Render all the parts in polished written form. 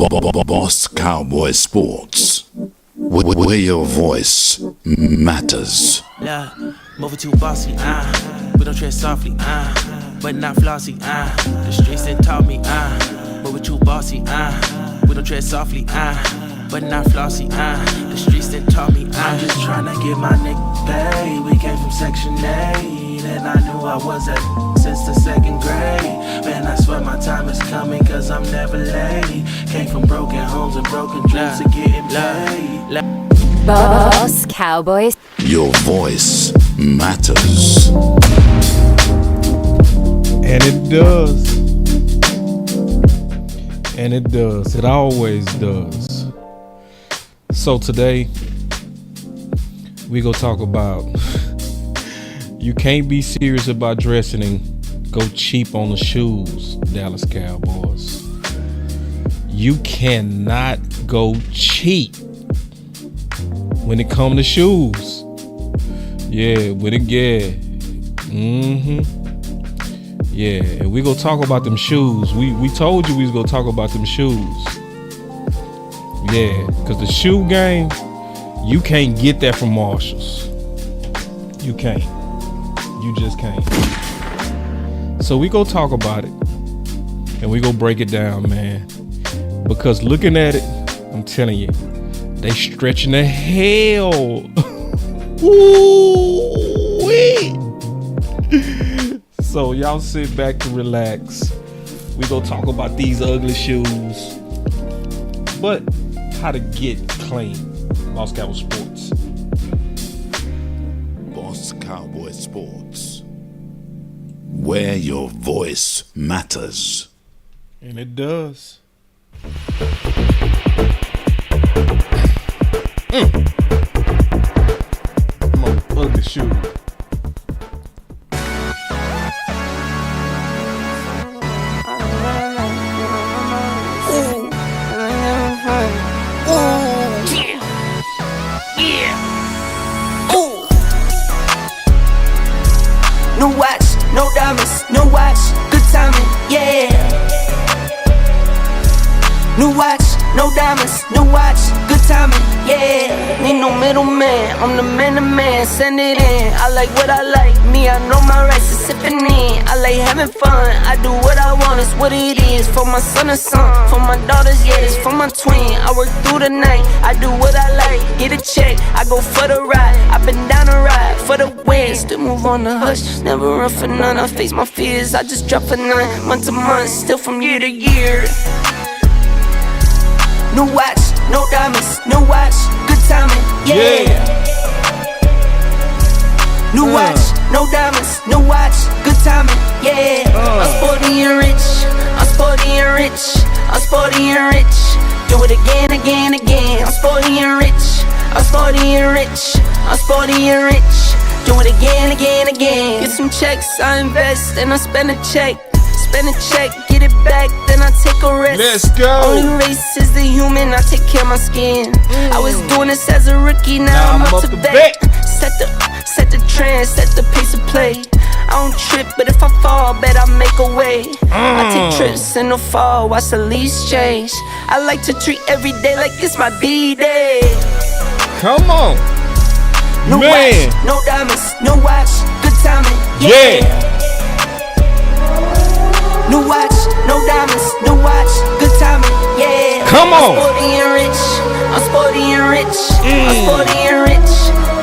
Boss Cowboy Sports, where your voice matters. Yeah, moving too bossy, we don't tread softly, but not flossy, the streets that taught me, moving too bossy, we don't tread softly, but not flossy, the streets that taught me, I'm just trying to get my nigga paid. We came from Section 8, and I knew I was at since the second grade. Man, I swear my time is coming, cause I'm never late. Came from broken homes and broken dreams to getting paid. Boss Cowboys. Your voice matters. And it does. And it does. It always does. So today, we gonna talk about you can't be serious about dressing and go cheap on the shoes, Dallas Cowboys. You cannot go cheap when it comes to shoes. Yeah, when it Yeah, and we gonna talk about them shoes. We told you we was gonna talk about them shoes. Yeah, cause the shoe game, you can't get that from Marshalls. You can't. You just can't. So we gonna talk about it, and we gonna break it down, man. Because looking at it, I'm telling you, they stretching the hell. Ooh-wee. So y'all sit back and relax. We gonna talk about these ugly shoes, but how to get clean. Boss Cowboy Sports. Boss Cowboy Sports, where your voice matters. And it does. Come on, ugly shoe. No watch, no diamonds, no watch, good timing, yeah. New watch, no diamonds, no watch, good timing, yeah. Need no middleman, I'm the man to man, send it in. I like what I like, me, I know my rights is sipping in. I like having fun, I do what I want, it's what it is. For my son and son, for my daughters, yeah, it's for my twin. I work through the night, I do what I like, get a check, I go for the ride. I've been down the ride for the win, still move on the hush, never run for none. I face my fears, I just drop for none, month to month, still from year to year. New watch, no diamonds, no watch, good timing, yeah. New watch, no diamonds, no watch, good timing, yeah. I'm sporty and rich, I'm sporty and rich, I'm sporty and rich. Do it again, again, again. I'm sporty and rich, I'm sporty and rich, I'm sporty and rich. Do it again, again, again. Get some checks, I invest, and I spend a check. Spend a check, get it back, then I take a rest. Let's go. Only race is the human, I take care of my skin. I was doing this as a rookie, now I'm up to bet. Set the trend, set the pace of play. I don't trip, but if I fall, bet I make a way. I take trips in the fall, watch the leaves change. I like to treat every day like it's my B-day. Come on. No Man. watch, no diamonds, no watch, good timing, yeah. New watch, no diamonds, no watch, good timing, yeah. Come on. I'm sporty and rich, I'm sporty and rich, I'm sporty and rich.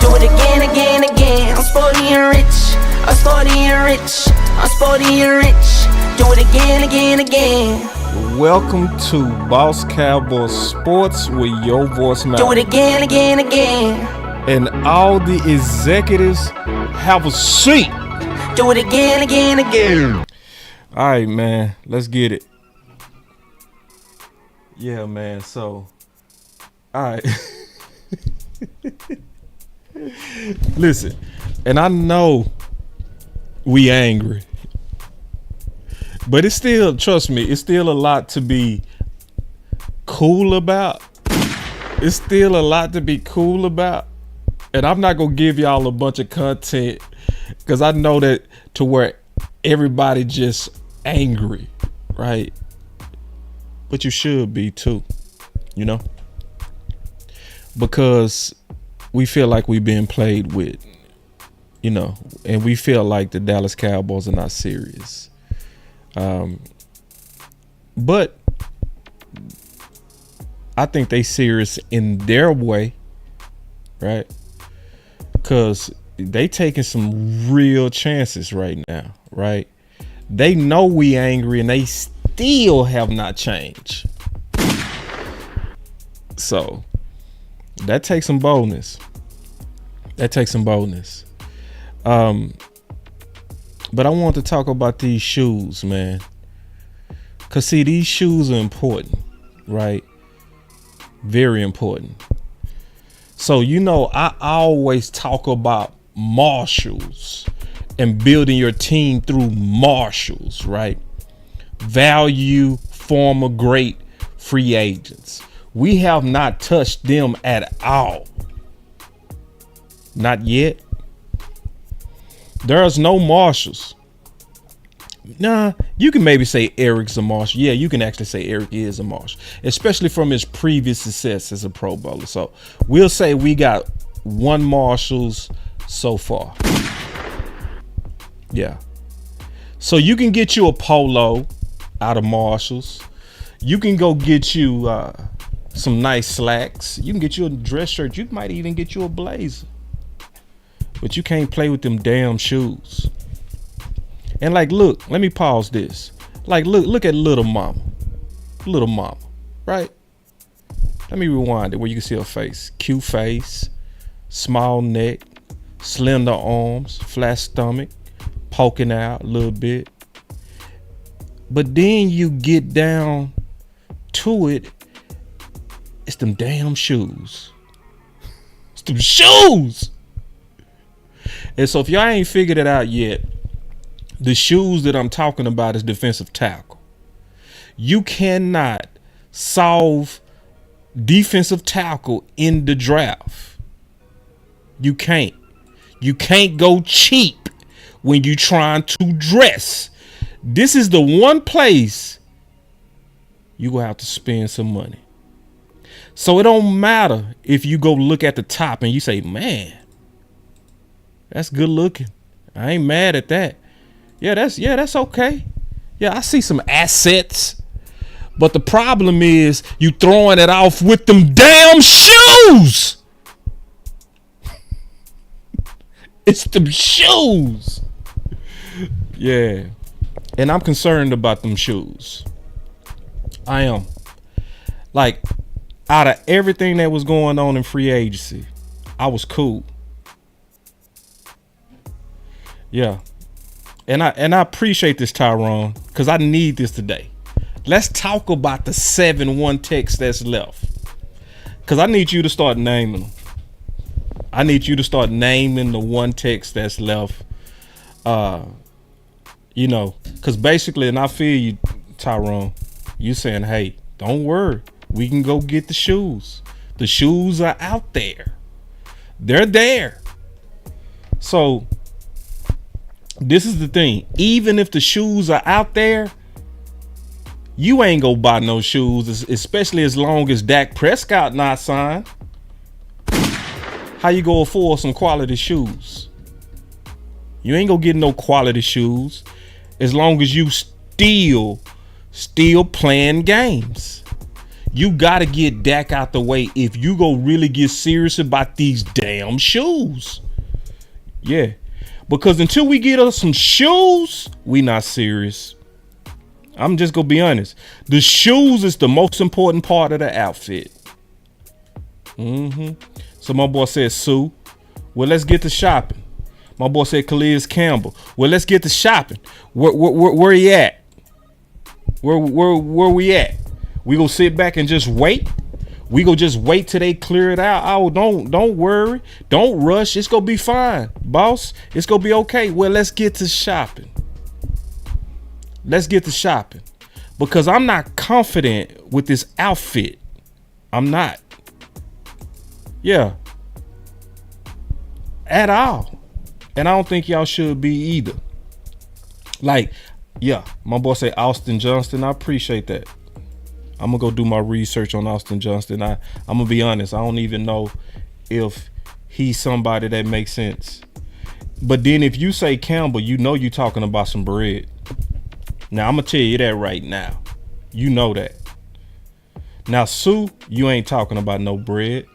Do it again, again, again. I'm sporty and rich, I'm sporty and rich, I'm sporty and rich. Do it again, again, again. Welcome to Boss Cowboy Sports, where your voice matters. Do it again, again, again. And all the executives have a seat. Do it again, again, again. All right, man, let's get it. Yeah, man, so, all right. Listen, and I know we angry, but it's still, trust me, it's still a lot to be cool about. It's still a lot to be cool about. And I'm not going to give y'all a bunch of content because I know that to where everybody just angry, right? but you should be too, you know, because we feel like we've been played with, you know, and we feel like the Dallas Cowboys are not serious. But I think they serious in their way, right? Because they taking some real chances right now, right? They know we angry and they still have not changed. So that takes some boldness. But I want to talk about these shoes, man. Cause see, these shoes are important, right? Very important. So, you know, I always talk about Marshalls and building your team through Marshalls, right? Value former great free agents. We have not touched them at all. Not yet. There's no Marshalls. Nah, you can maybe say Eric's a Marshall. Yeah, you can actually say Eric is a Marshall, especially from his previous success as a Pro Bowler. So we'll say we got one Marshalls so far. Yeah. So you can get you a polo out of Marshalls. You can go get you some nice slacks. You can get you a dress shirt. You might even get you a blazer. But you can't play with them damn shoes. And like, look, let me pause this. Like, look at little mama, right? Let me rewind it where you can see her face. Cute face, small neck, slender arms, flat stomach, poking out a little bit. But then you get down to it, it's them damn shoes. It's them shoes. And so if y'all ain't figured it out yet, the shoes that I'm talking about is defensive tackle. You cannot solve defensive tackle in the draft. You can't. You can't go cheap when you're trying to dress. This is the one place you're going to have to spend some money. So it don't matter if you go look at the top and you say, man, that's good looking. I ain't mad at that. Yeah, that's okay. Yeah, I see some assets. But the problem is you throwing it off with them damn shoes. It's them shoes. Yeah. And I'm concerned about them shoes. I am. Like, out of everything that was going on in free agency, I was cool. Yeah. And I appreciate this, Tyrone, because I need this today. Let's talk about the 7-1 text that's left. Because I need you to start naming them. I need you to start naming the one text that's left. You know, because basically, and I feel you, Tyrone, you saying, hey, don't worry. We can go get the shoes. The shoes are out there. They're there. So this is the thing. Even if the shoes are out there, you ain't gonna buy no shoes, especially as long as Dak Prescott not signed. How you gonna afford some quality shoes? You ain't gonna get no quality shoes as long as you still playing games. You gotta get Dak out the way if you go really get serious about these damn shoes. Yeah. Because until we get us some shoes, we not serious. I'm just gonna be honest. The shoes is the most important part of the outfit. So my boy said, Sue, well, let's get to shopping. My boy said, Calais Campbell, well, let's get to shopping. Where he at? Where we at? We gonna sit back and just wait? We gonna just wait till they clear it out? Oh, don't worry. Don't rush. It's gonna be fine, boss. It's gonna be okay. Well, let's get to shopping. Let's get to shopping. Because I'm not confident with this outfit. I'm not. Yeah. At all. And I don't think y'all should be either. Like, yeah, my boy say Austin Johnston. I appreciate that. I'm gonna go do my research on Austin Johnston. I'm gonna be honest. I don't even know if he's somebody that makes sense. But then if you say Campbell, you know you're talking about some bread. Now I'm gonna tell you that right now. You know that. Now Sue, you ain't talking about no bread.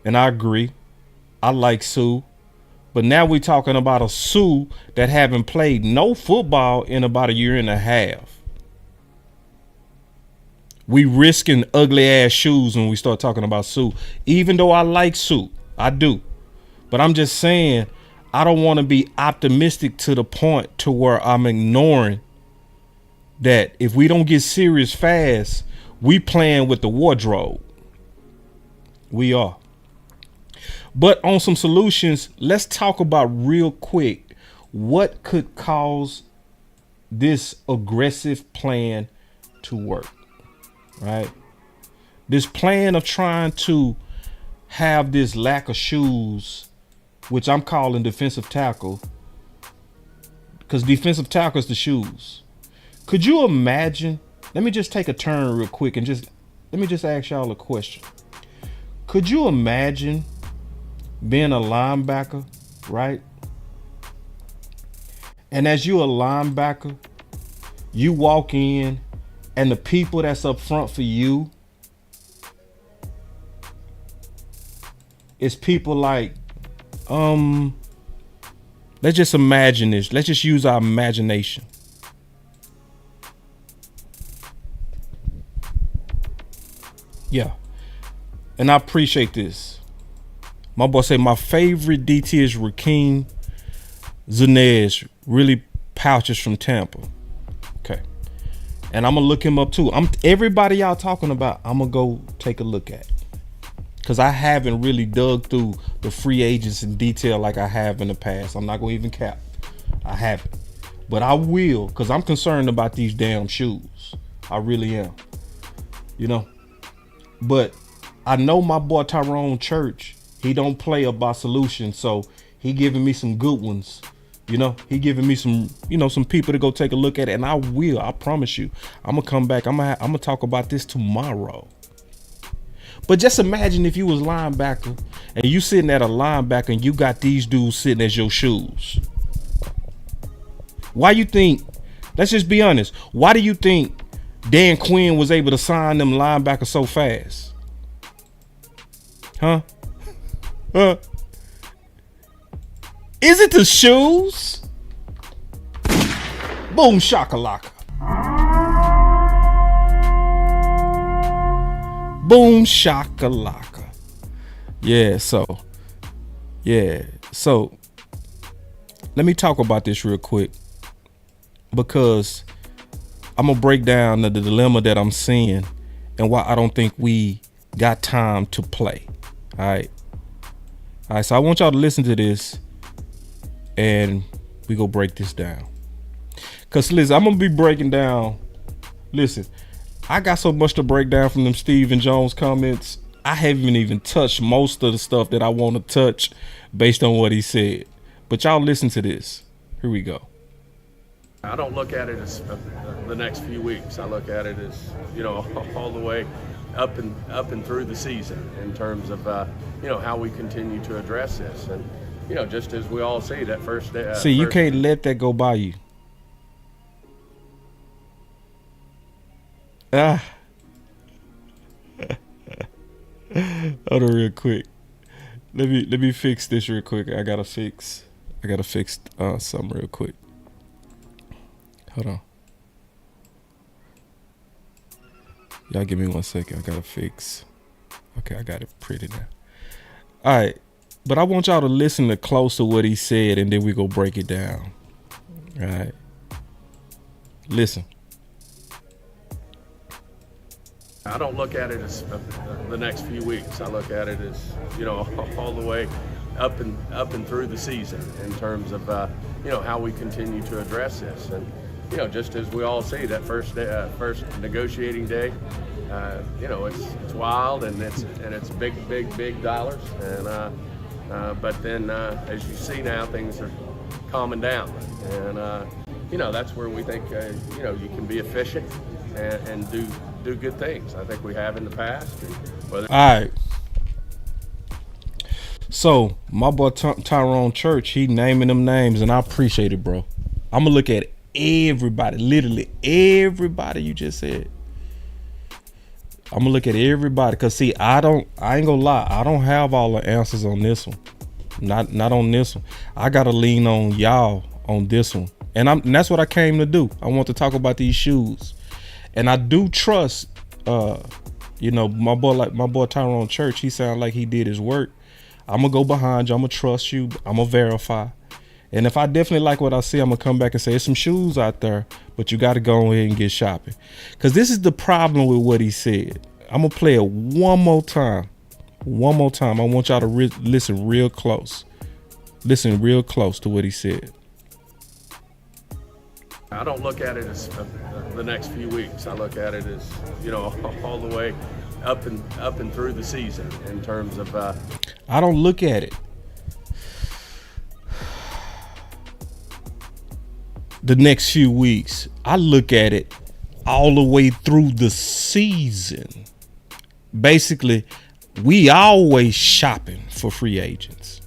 And I agree. I like Sue. But now we're talking about a Sue that haven't played no football in about a year and a half. We risking ugly ass shoes when we start talking about Sue. Even though I like Sue, I do. But I'm just saying, I don't want to be optimistic to the point to where I'm ignoring that if we don't get serious fast, we playing with the wardrobe. We are. But on some solutions, let's talk about real quick what could cause this aggressive plan to work, right? This plan of trying to have this lack of shoes, which I'm calling defensive tackle, because defensive tackle is the shoes. Could you imagine? Let me just take a turn real quick and let me ask y'all a question. Could you imagine being a linebacker, right? And as you a linebacker, you walk in and the people that's up front for you is people like, let's just imagine this. Let's just use our imagination. Yeah. And I appreciate this. My boy say my favorite DT is Rakeem Zanez, really pouches from Tampa. Okay. And I'm going to look him up too. Everybody y'all talking about, I'm going to go take a look at. Because I haven't really dug through the free agents in detail like I have in the past. I'm not going to even cap. I haven't. But I will, because I'm concerned about these damn shoes. I really am. You know? But I know my boy Tyrone Church, he don't play about solutions, so he giving me some good ones. You know, he giving me some, some people to go take a look at it, and I promise you, I'm gonna come back. I'm gonna talk about this tomorrow. But just imagine if you was linebacker and you sitting at a linebacker and you got these dudes sitting as your shoes. Why you think? Let's just be honest. Why do you think Dan Quinn was able to sign them linebackers so fast? Huh? Is it the shoes? Boom shakalaka. Boom shakalaka. Yeah, so let me talk about this real quick, because I'm gonna break down the dilemma that I'm seeing and why I don't think we got time to play. All right, so I want y'all to listen to this and we go break this down. Cause listen, I'm gonna be breaking down. Listen, I got so much to break down from them Stephen Jones comments. I haven't even touched most of the stuff that I want to touch based on what he said. But y'all listen to this. Here we go. I don't look at it as the next few weeks. I look at it as, all the way up and through the season in terms of, how we continue to address this. And, just as we all see that first day. You can't let that go by you. Hold on real quick. Let me fix this real quick. I gotta fix something real quick. Hold on. Y'all give me 1 second. I gotta fix. Okay, I got it pretty now. All right, but I want y'all to listen to close to what he said, and then we go break it down. All right. Listen. I don't look at it as the next few weeks. I look at it as, all the way up and through the season in terms of, how we continue to address this. And, just as we all see that first negotiating day, it's wild and it's big dollars. And but then as you see now, things are calming down. And, that's where we think, you can be efficient. and do good things. I think we have in the past. All right. So my boy Tyrone Church, he naming them names, and I appreciate it, bro. I'm gonna look at everybody, literally everybody you just said. I'm gonna look at everybody, cause see, I ain't gonna lie, I don't have all the answers on this one. Not on this one. I gotta lean on y'all on this one, and that's what I came to do. I want to talk about these shoes, and I do trust, my boy Tyrone Church. He sound like he did his work. I'm gonna go behind you. I'm gonna trust you. I'm gonna verify. And if I definitely like what I see, I'm gonna come back and say there's some shoes out there, but you got to go ahead and get shopping. Cause this is the problem with what he said. I'm gonna play it one more time. One more time. I want y'all to listen real close. Listen real close to what he said. I don't look at it as the next few weeks. I look at it as, all the way up and through the season in terms of. I don't look at it the next few weeks. I look at it all the way through the season. Basically, we always shopping for free agents.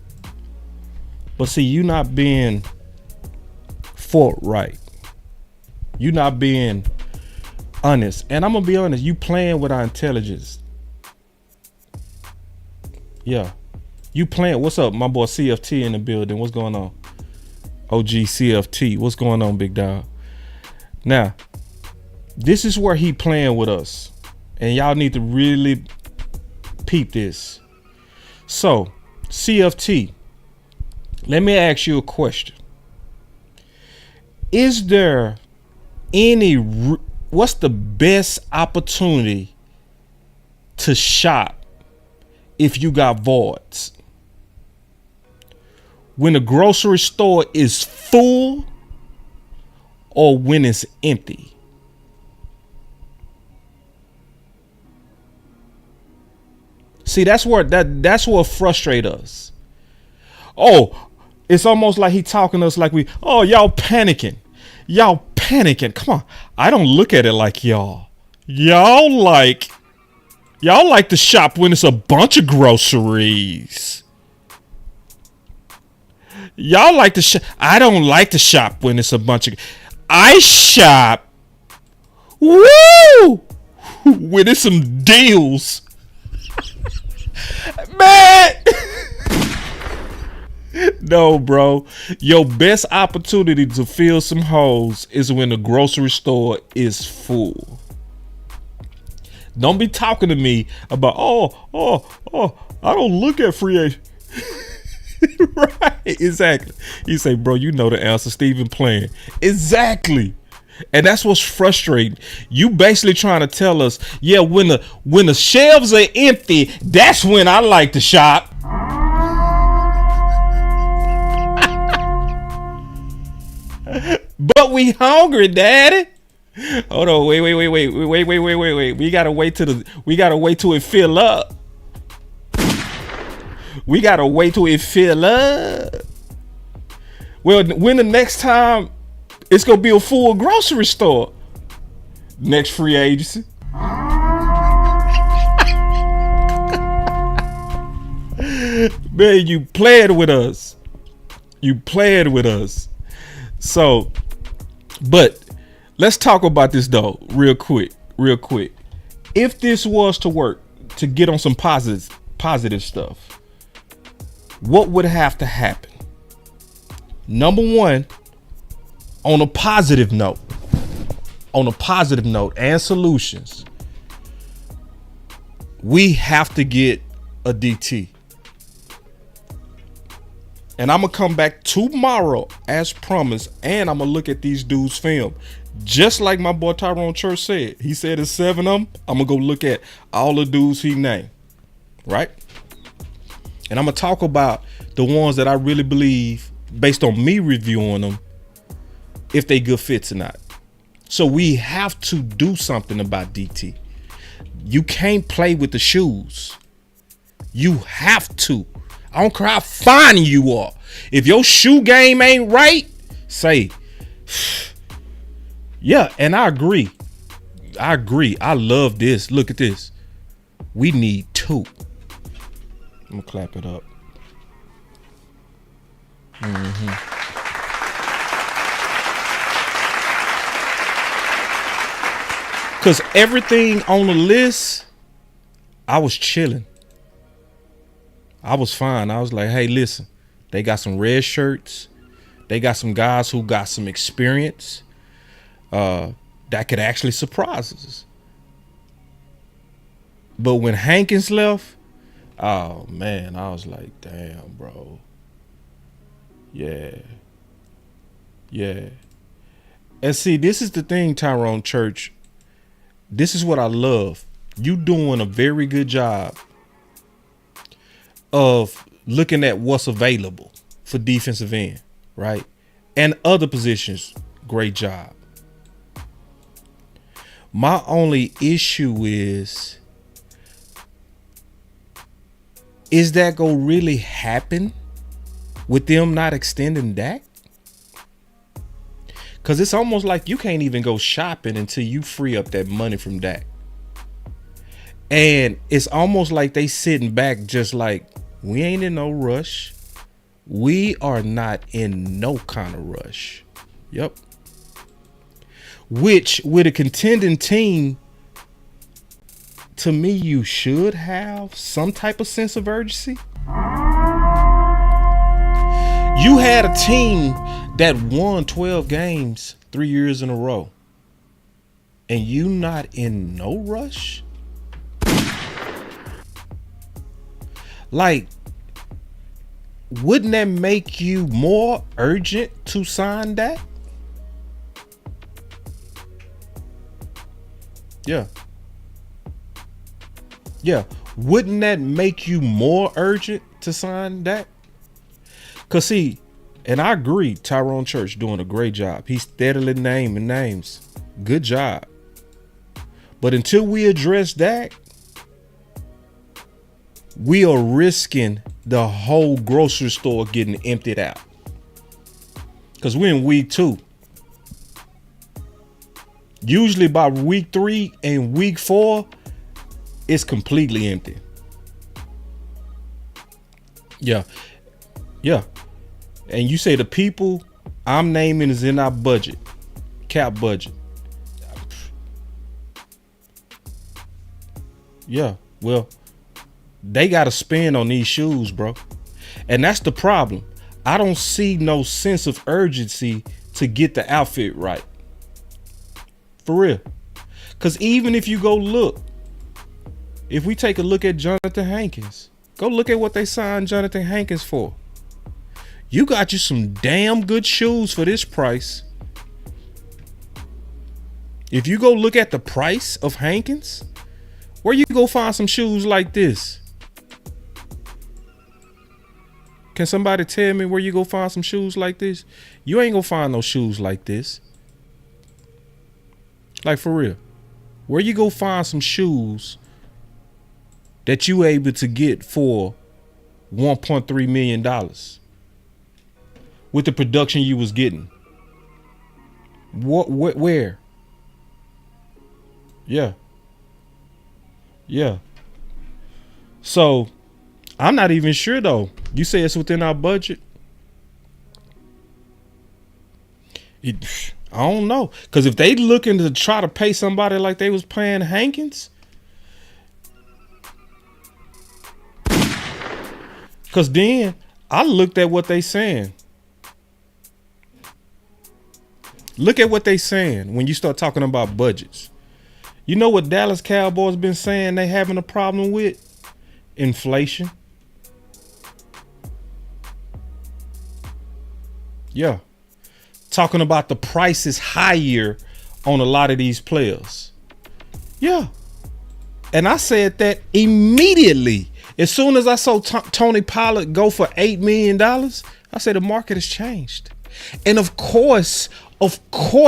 But see, you not being forthright. You not being honest. And I'm going to be honest, you playing with our intelligence. Yeah. You playing. What's up, my boy CFT in the building? What's going on? OG CFT. What's going on, big dog? Now, this is where he playing with us. And y'all need to really peep this. So, CFT, let me ask you a question. Is there what's the best opportunity to shop if you got voids? When the grocery store is full or when it's empty? See, that's what frustrates us. Oh, it's almost like he talking to us like y'all panicking. Y'all panicking. Come on. I don't look at it like y'all. Y'all like to shop when it's a bunch of groceries. Y'all like to shop. I don't like to shop when it's a bunch of. I shop. Woo! When it's some deals. Man. No, bro. Your best opportunity to fill some holes is when the grocery store is full. Don't be talking to me about, I don't look at free agent. Right, exactly. You say, bro, you know the answer. Steven playing. Exactly. And that's what's frustrating. You basically trying to tell us, yeah, when the shelves are empty, that's when I like to shop. But we hungry, daddy. Hold on, wait. We gotta wait till it fill up. We gotta wait till it fill up. Well, when the next time it's gonna be a full grocery store? Next free agency. Man, you played with us. So, but let's talk about this though, real quick. If this was to work, to get on some positive stuff, what would have to happen? Number one, on a positive note and solutions, we have to get a DT. And I'm going to come back tomorrow as promised, and I'm going to look at these dudes' film. Just like my boy Tyrone Church said. He said there's 7 of them. I'm going to go look at all the dudes he named. Right? And I'm going to talk about the ones that I really believe, based on me reviewing them, if they good fits or not. So we have to do something about DT. You can't play with the shoes. You have to. I don't care how fine you are. If your shoe game ain't right, say, yeah, and I agree. I agree. I love this. Look at this. We need 2. I'm gonna clap it up. Cause everything on the list, I was chilling. I was fine. I was like, hey, listen, they got some red shirts. They got some guys who got some experience that could actually surprise us. But when Hankins left, oh man, I was like, damn, bro. Yeah. And see, this is the thing, Tyrone Church. This is what I love. You doing a very good job of looking at what's available for defensive end, right? And other positions, great job. My only issue is that gonna really happen with them not extending Dak? Because it's almost like you can't even go shopping until you free up that money from Dak. And it's almost like they sitting back just like, we ain't in no rush. We are not in no kind of rush. Yep. Which, with a contending team, to me, you should have some type of sense of urgency. You had a team that won 12 games 3 years in a row, and you not in no rush? Like, wouldn't that make you more urgent to sign that? Yeah. Wouldn't that make you more urgent to sign that? Cause see, and I agree, Tyrone Church doing a great job. He's steadily naming names. Good job. But until we address that, we are risking the whole grocery store getting emptied out. Cause we're in week 2. Usually by week 3 and week 4, it's completely empty. Yeah. And you say the people I'm naming is in our budget, cap budget. Yeah, well, they got to spend on these shoes, bro. And that's the problem. I don't see no sense of urgency to get the outfit right. For real. Because even if you go look, if we take a look at Jonathan Hankins, go look at what they signed Jonathan Hankins for. You got you some damn good shoes for this price. If you go look at the price of Hankins, where you go find some shoes like this? Can somebody tell me where you go find some shoes like this? You ain't gonna find no shoes like this. Like, for real. Where you go find some shoes that you able to get for $1.3 million with the production you was getting? Where? Yeah. So I'm not even sure though. You say it's within our budget. I don't know. Because if they looking to try to pay somebody like they was paying Hankins, because then I looked at what they saying. Look at what they saying when you start talking about budgets. You know what Dallas Cowboys been saying they having a problem with? Inflation. Yeah. Talking about the price is higher on a lot of these players. Yeah. And I said that immediately. As soon as I saw Tony Pollard go for $8 million, I said the market has changed. And of course,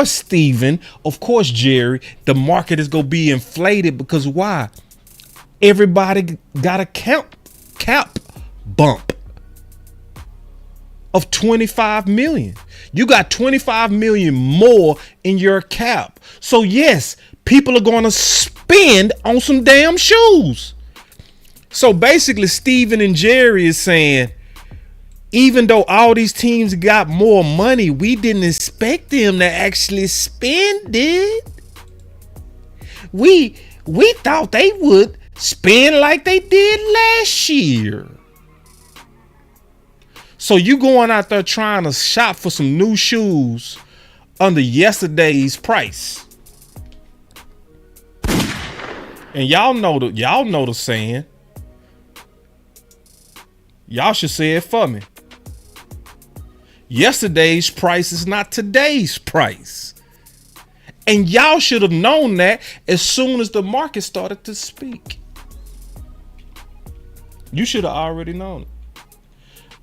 Steven, of course, Jerry, the market is going to be inflated because why? Everybody got a cap bump of 25 million. You got 25 million more in your cap. So yes, people are going to spend on some damn shoes. So basically, Steven and Jerry is saying, even though all these teams got more money, we didn't expect them to actually spend it. We thought they would spend like they did last year. So you going out there trying to shop for some new shoes under yesterday's price. And y'all know the saying. Y'all should say it for me. Yesterday's price is not today's price. And y'all should have known that as soon as the market started to speak. You should have already known it.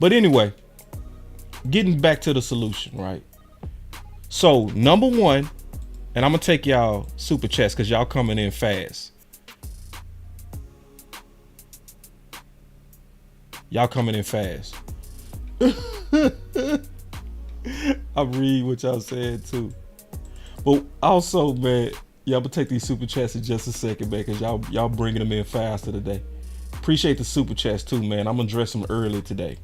But anyway, getting back to the solution, right? So number one, and I'm going to take y'all super chats because y'all coming in fast. Y'all coming in fast. I read what y'all said too. But also, man, y'all gonna take these super chats in just a second, man, because y'all bringing them in faster today. Appreciate the super chats too, man. I'm gonna address them early today.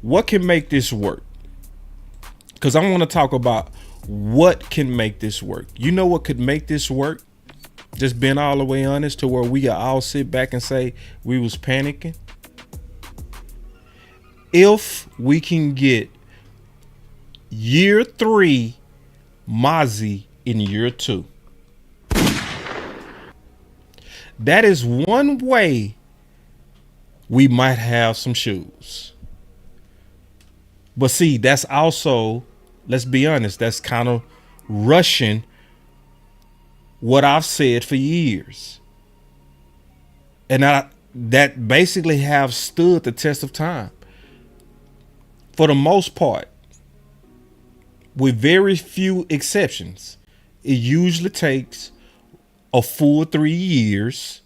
What can make this work? Because I want to talk about what can make this work. You know what could make this work? Just being all the way honest to where we can all sit back and say we was panicking. If we can get year 3 Mozzie in year 2. That is one way we might have some shoes. But see, that's also, let's be honest, that's kind of rushing what I've said for years. And that basically have stood the test of time. For the most part, with very few exceptions, it usually takes a full 3 years.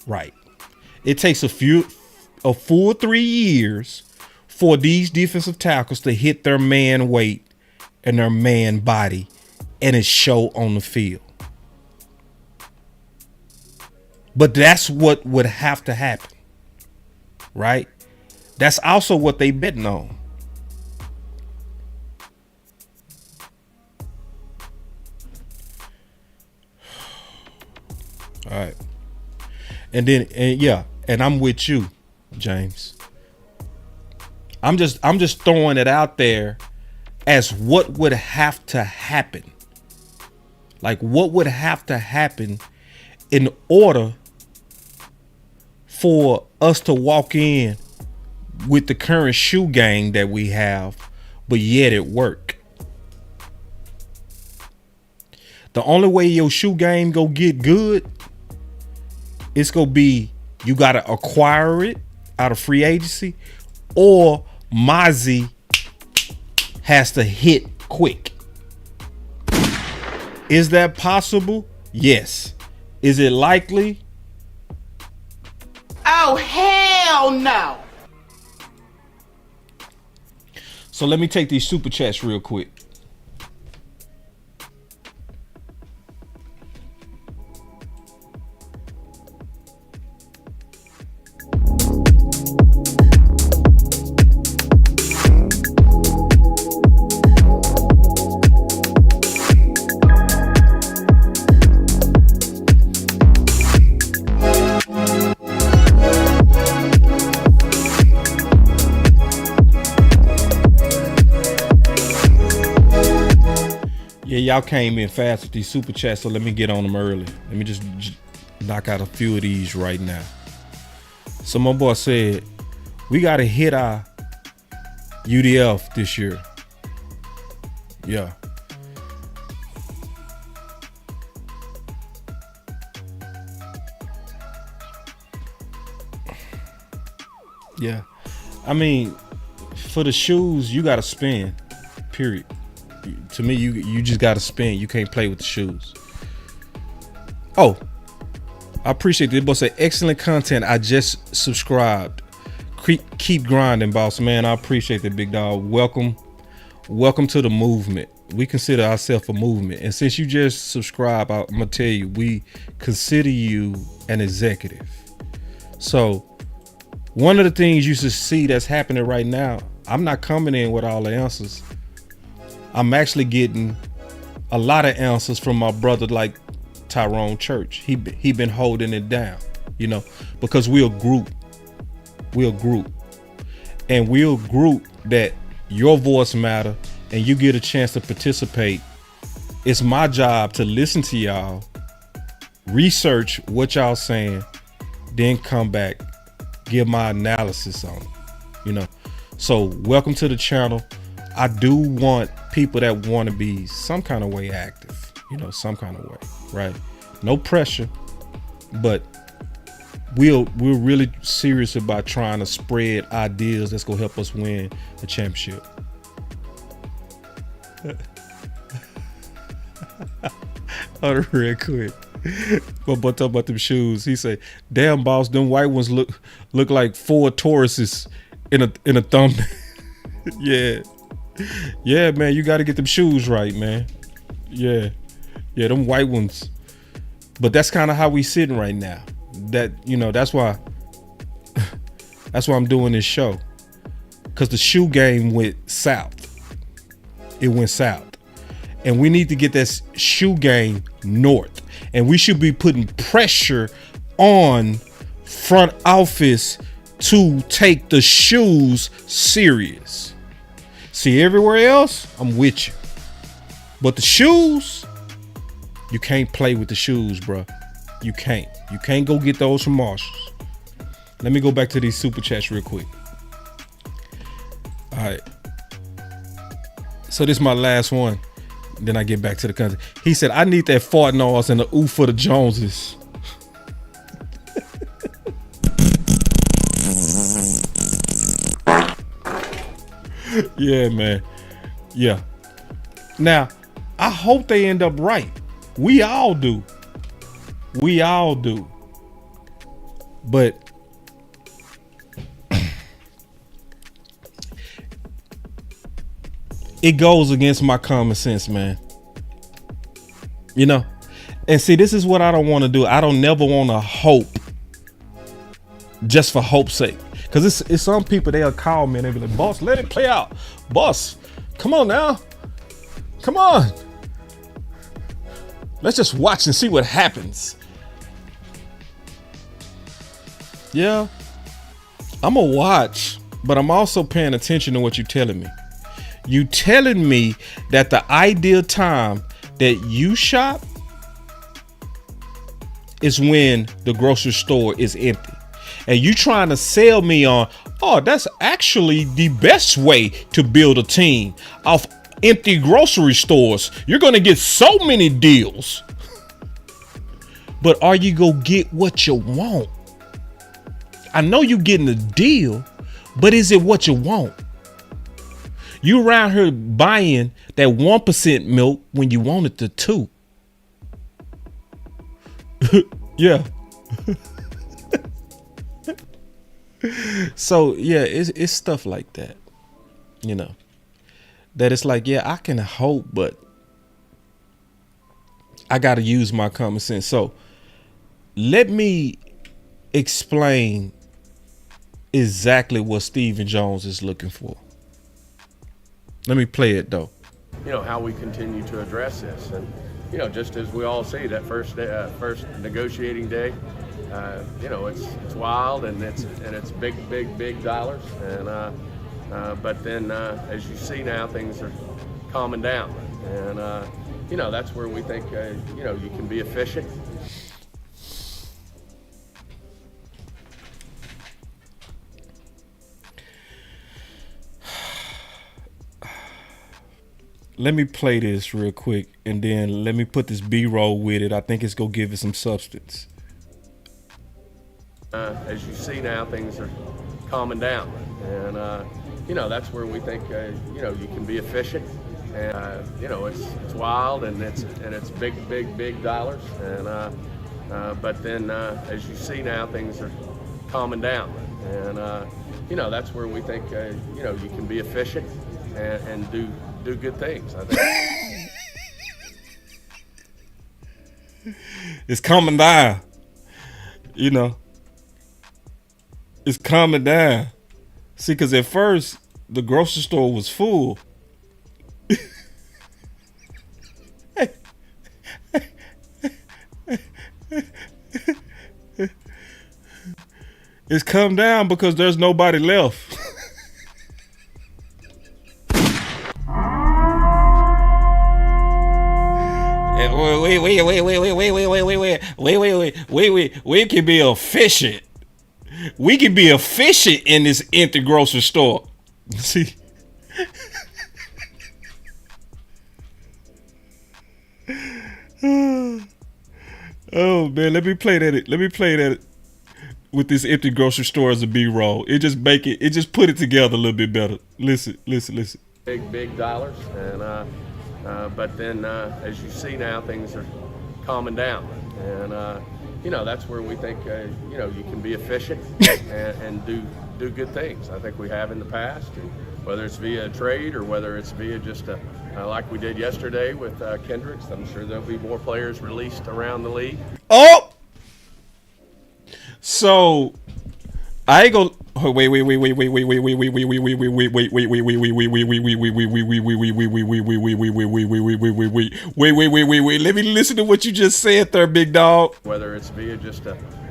Right. It takes a full 3 years for these defensive tackles to hit their man weight and their man body and it show on the field. But that's what would have to happen. Right? That's also what they betting on. All right. And I'm with you, James. I'm just throwing it out there as what would have to happen. Like what would have to happen in order for us to walk in with the current shoe gang that we have, but yet it work. The only way your shoe game go get good, it's gonna be you gotta acquire it out of free agency, or Mozzie has to hit quick. Is that possible? Yes. Is it likely? Oh, hell no. So let me take these super chats real quick. Y'all came in fast with these super chats, so let me get on them early. Let me just knock out a few of these right now. So my boy said, we got to hit our UDF this year. Yeah. Yeah. I mean, for the shoes, you got to spend, period. To me, you just got to spend. You can't play with the shoes. Oh, I appreciate it. Boy said, excellent content. I just subscribed. Keep grinding, boss man. I appreciate that, big dog. Welcome to the movement. we consider ourselves a movement. And since you just subscribe, I'm gonna tell you, we consider you an executive. So one of the things you should see that's happening right now, I'm not coming in with all the answers. I'm actually getting a lot of answers from my brother like Tyrone Church. He been holding it down, you know, because we're a group. We're a group. And we're a group that your voice matter and you get a chance to participate. It's my job to listen to y'all, research what y'all saying, then come back, give my analysis on it, you know. So welcome to the channel. I do want people that want to be some kind of way active, you know, some kind of way, right? No pressure, but we're really serious about trying to spread ideas that's gonna help us win the championship. Hold on real quick. My boy talk about them shoes. He said, "Damn, boss, them white ones look like Ford Tauruses in a thumbnail." Yeah, man, you got to get them shoes right, man. Yeah, them white ones. But that's kind of how we sitting right now. That, you know, that's why I'm doing this show, because the shoe game went south. It went south. And we need to get this shoe game north. And we should be putting pressure on front office to take the shoes serious. See, everywhere else, I'm with you. But the shoes, you can't play with the shoes, bro. You can't. You can't go get those from Marshalls. Let me go back to these super chats real quick. All right. So this is my last one. Then I get back to the country. He said, "I need that fart noise and the ooh for the Joneses." Yeah, man. Yeah. Now, I hope they end up right. We all do. We all do. But it goes against my common sense, man. You know? And see, this is what I don't want to do. I don't never want to hope just for hope's sake. Because it's some people, they'll call me and they'll be like, "Boss, let it play out. Boss, come on now. Come on. Let's just watch and see what happens." Yeah, I'm going to watch, but I'm also paying attention to what you're telling me. You telling me that the ideal time that you shop is when the grocery store is empty. And you trying to sell me on, oh, that's actually the best way to build a team off empty grocery stores. You're going to get so many deals. But are you going to get what you want? I know you getting a deal, but is it what you want? You around here buying that 1% milk when you wanted the 2. Yeah. So yeah, it's stuff like that, you know, that it's like, yeah, I can hope, but I got to use my common sense. So let me explain exactly what Stephen Jones is looking for. Let me play it though. You know, how we continue to address this. And, you know, just as we all see that first negotiating day, you know, it's wild and it's big dollars. And but then as you see now, things are calming down. And, you know, that's where we think, you know, you can be efficient. Let me play this real quick and then let me put this B-roll with it. I think it's gonna give it some substance. As you see now, things are calming down. And, you know, that's where we think, you know, you can be efficient. And, you know, it's wild and it's big dollars. And, but then as you see now, things are calming down. And, you know, that's where we think, you know, you can be efficient and do good things, I think. It's coming down. You know. It's coming down. See, because at first, the grocery store was full. It's come down because there's nobody left. Wait. We can be efficient. We can be efficient in this empty grocery store. See? Oh man, let me play that with this empty grocery store as a B-roll. It just put it together a little bit better. Listen. Big dollars, and but then as you see now, things are calming down, and that's where we think you can be efficient and do good things. I think we have in the past, and whether it's via a trade or whether it's via just like we did yesterday with Kendricks. I'm sure there'll be more players released around the league. Oh, so I ain't gonna wait. Let me listen to what you just said there, big dog. Whether it's via just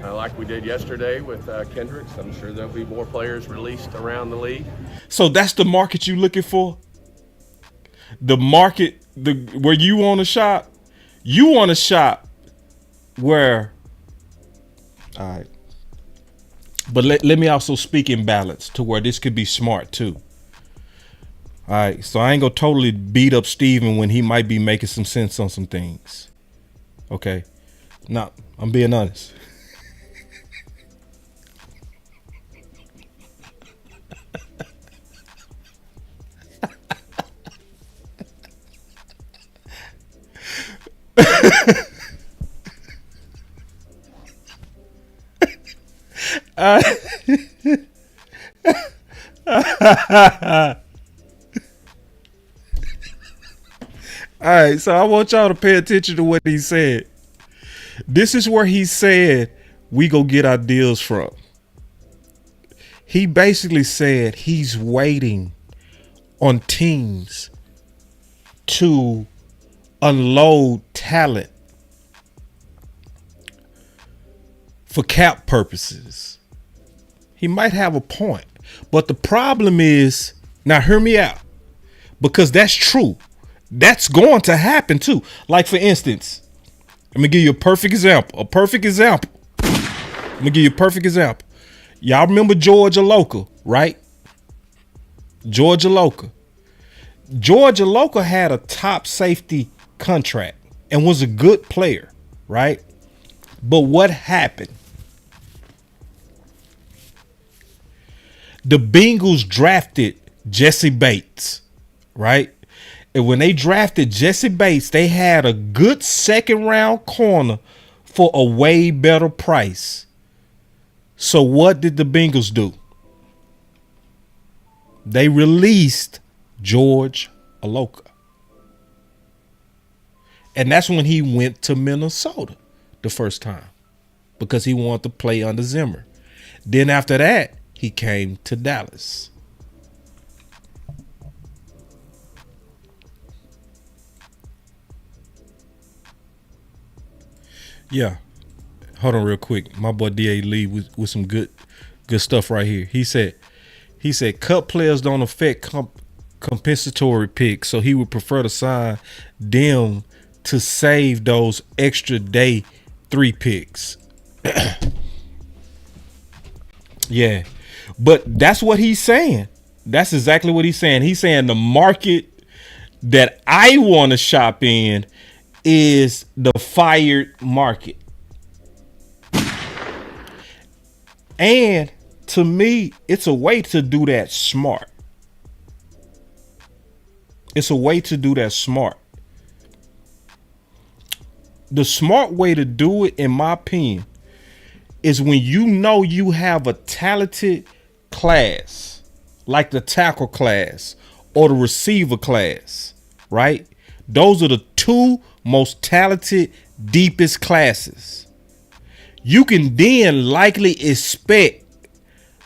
like we did yesterday with Kendricks, I'm sure there'll be more players released around the league. So that's the market you looking for? The market, where you want to shop? You want to shop where, all right. But let me also speak in balance to where this could be smart too. All right, so I ain't gonna totally beat up Steven when he might be making some sense on some things. Okay, now I'm being honest. All right, so I want y'all to pay attention to what he said. This is where he said we go get our deals from. He basically said he's waiting on teams to unload talent for cap purposes. He might have a point, but the problem is, now hear me out, because that's true. That's going to happen too. Like for instance, let me give you a perfect example. I'm gonna give you a perfect example. Y'all remember George Aloka, right? George Aloka had a top safety contract and was a good player, right? But what happened? The Bengals drafted Jesse Bates, right? And when they drafted Jesse Bates, they had a good second round corner for a way better price. So what did the Bengals do? They released George Aloka. And that's when he went to Minnesota the first time, because he wanted to play under Zimmer. Then after that, he came to Dallas. Yeah. Hold on real quick. My boy D.A. Lee with some good stuff right here. He said cut players don't affect compensatory picks, so he would prefer to sign them to save those extra day 3 picks. Yeah. But that's what he's saying. That's exactly what he's saying. He's saying the market that I want to shop in is the fired market. And to me, it's a way to do that smart. It's a way to do that smart. The smart way to do it, in my opinion, is when you know you have a talented class, like the tackle class or the receiver class, right? Those are the 2 most talented deepest classes. You can then likely expect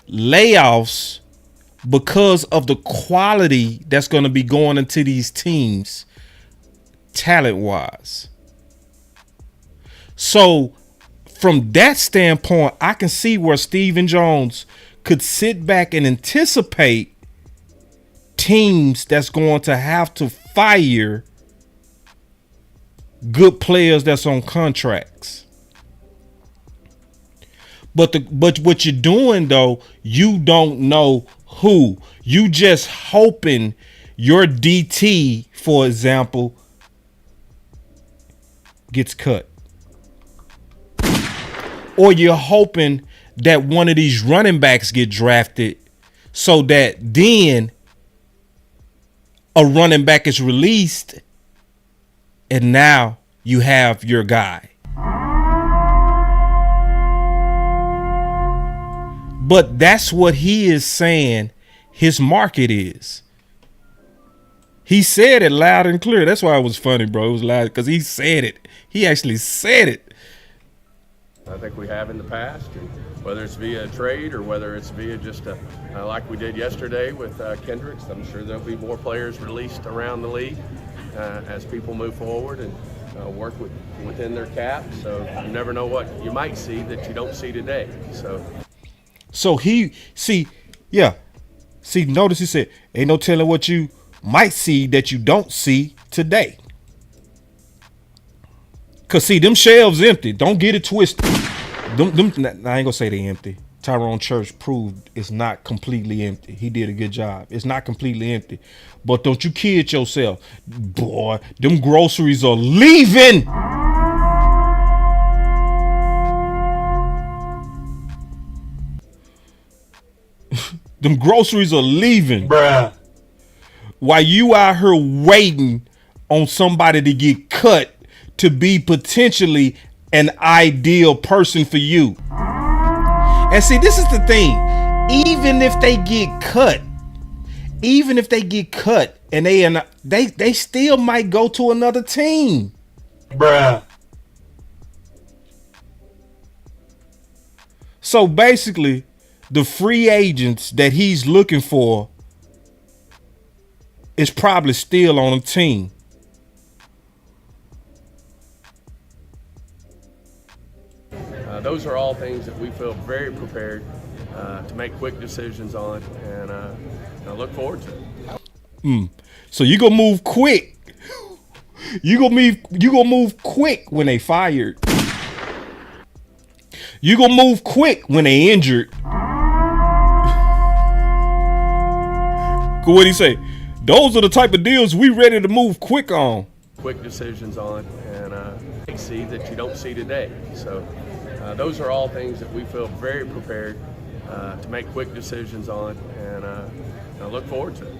layoffs because of the quality that's going to be going into these teams talent-wise. So from that standpoint, I can see where Stephen Jones could sit back and anticipate teams that's going to have to fire good players that's on contracts. But what you're doing though, you don't know who. You just hoping your DT, for example, gets cut. Or you're hoping that one of these running backs get drafted so that then a running back is released and now you have your guy. But that's what he is saying his market is. He said it loud and clear. That's why it was funny, bro. It was loud because he said it. He actually said it. I think we have in the past, and whether it's via trade or whether it's via just like we did yesterday with Kendricks. I'm sure there'll be more players released around the league as people move forward and work within their cap. So you never know what you might see that you don't see today. So notice he said, ain't no telling what you might see that you don't see today. Cause see, them shelves empty. Don't get it twisted. I ain't gonna say they empty. Tyrone Church proved it's not completely empty. He did a good job. It's not completely empty. But don't you kid yourself. Boy, them groceries are leaving. Them groceries are leaving. Bruh. While you out here waiting on somebody to get cut to be potentially an ideal person for you. And see, this is the thing. Even if they get cut and they still might go to another team. Bruh. So basically, the free agents that he's looking for is probably still on a team. Those are all things that we feel very prepared to make quick decisions on, and I look forward to it. So you gonna move quick. You gonna move quick when they fired. You gonna move quick when they injured. What he say? Those are the type of deals we ready to move quick on. Quick decisions on, and see that you don't see today. So those are all things that we feel very prepared to make quick decisions on, and I look forward to it.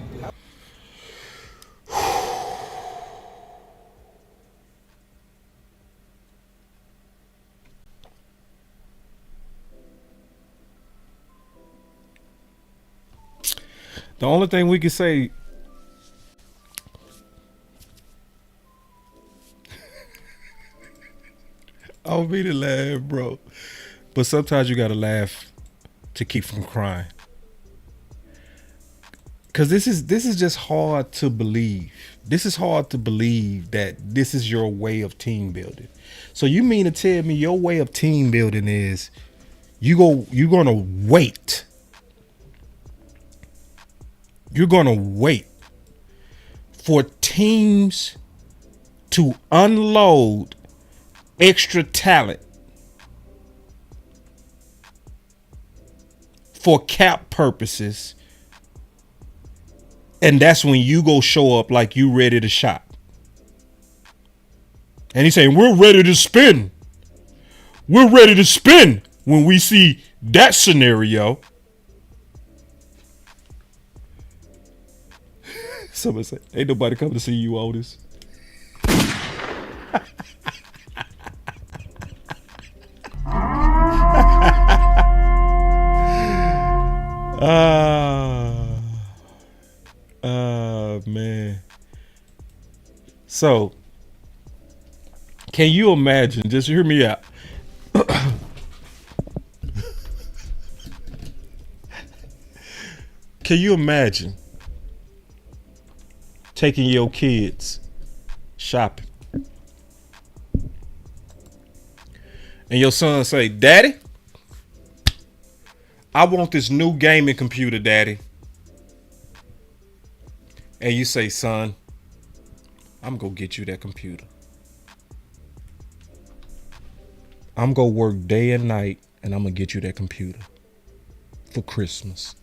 The only thing we can say, I don't mean to laugh, bro, but sometimes you gotta laugh to keep from crying, cause this is just hard to believe. This is hard to believe that this is your way of team building. So you mean to tell me your way of team building is you're gonna wait. You're going to wait for teams to unload extra talent for cap purposes. And that's when you go show up like you ready to shop. And he's saying, we're ready to spin. We're ready to spin when we see that scenario. Somebody say, ain't nobody coming to see you, Otis. Man. So, Can you imagine? Just hear me out. Can you imagine taking your kids shopping and your son say, "Daddy, I want this new gaming computer, Daddy." And you say, "Son, I'm gonna get you that computer. I'm gonna work day and night and I'm gonna get you that computer for Christmas.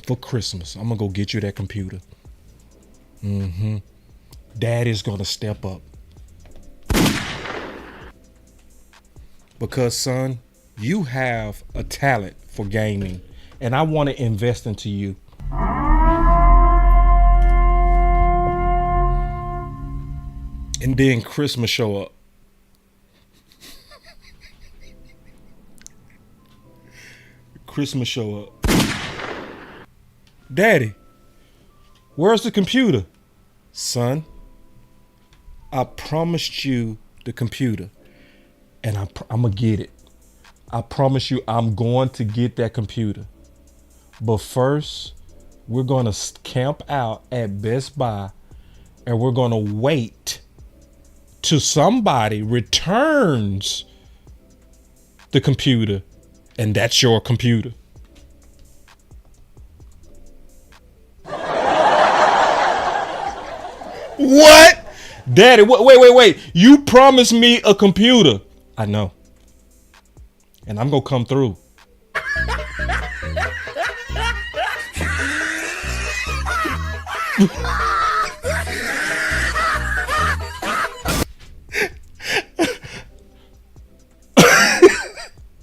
For Christmas, I'm gonna go get you that computer. Daddy's gonna step up. Because, son, you have a talent for gaming and I want to invest into you." And then Christmas show up. Christmas show up. "Daddy, where's the computer?" "Son, I promised you the computer and I'm going to get it. I promise you I'm going to get that computer. But first, we're going to camp out at Best Buy and we're going to wait till somebody returns the computer and that's your computer." What? "Daddy, wait. You promised me a computer." "I know. And I'm going to come through."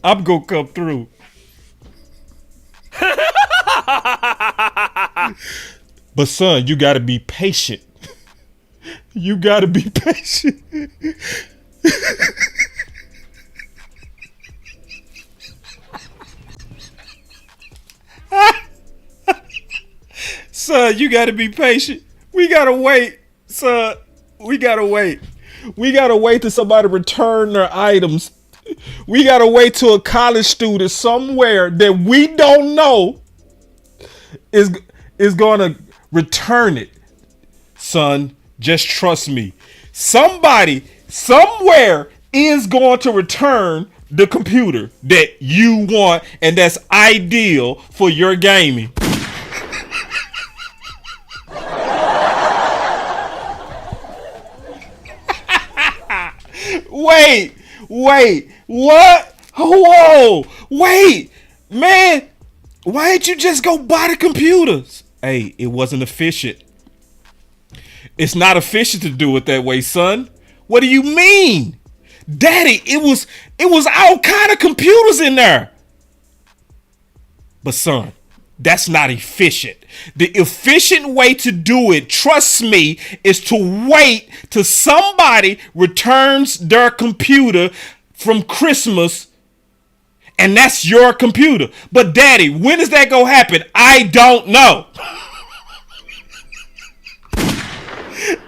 I'm going to come through. But son, you got to be patient. You got to be patient. Son, you got to be patient. We got to wait, son. We got to wait. We got to wait till somebody return their items. We got to wait till a college student somewhere that we don't know is going to return it. Son, just trust me. Somebody somewhere is going to return the computer that you want and that's ideal for your gaming. Wait, what? Whoa, wait, man, why didn't you just go buy the computers? Hey, it wasn't efficient. It's not efficient to do it that way, son. What do you mean? Daddy, it was all kind of computers in there. But son, that's not efficient. The efficient way to do it, trust me, is to wait till somebody returns their computer from Christmas and that's your computer. But daddy, when is that gonna happen? I don't know.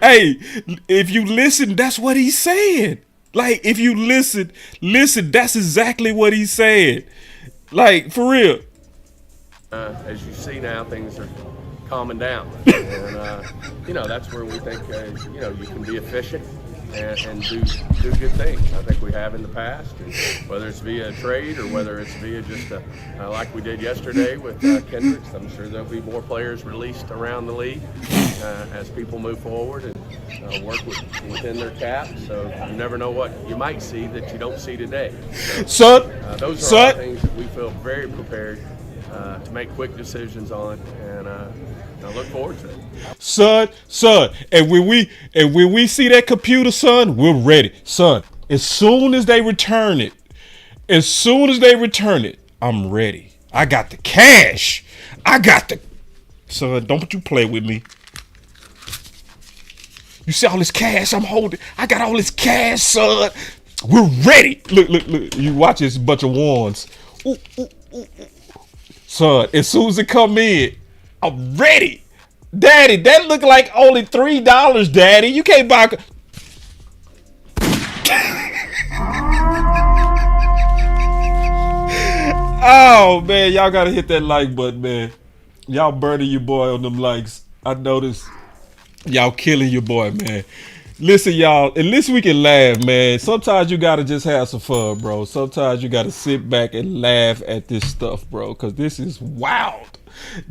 Hey, if you listen, that's what he's saying. Like, if you listen, that's exactly what he's saying. Like, for real. As you see now, things are calming down. And, that's where we think, you can be efficient and do good things. I think we have in the past, and whether it's via a trade or whether it's via just like we did yesterday with Kendricks. I'm sure there'll be more players released around the league as people move forward and work within their cap. So you never know what you might see that you don't see today. So, those are all things that we feel very prepared to make quick decisions on, and I look forward to it. Son, and when we see that computer, son, we're ready. Son, as soon as they return it, I'm ready. I got the cash. Son, don't you play with me. You see all this cash I'm holding? I got all this cash, son. We're ready. Look. You watch this bunch of ones. Ooh. Son, as soon as it come in, I'm ready. Daddy, that look like only $3, Daddy. You can't buy. Oh man, y'all gotta hit that like button, man. Y'all burning your boy on them likes. I noticed y'all killing your boy, man. Listen, y'all, at least we can laugh, man. Sometimes you gotta just have some fun, bro. Sometimes you gotta sit back and laugh at this stuff, bro, because this is wild.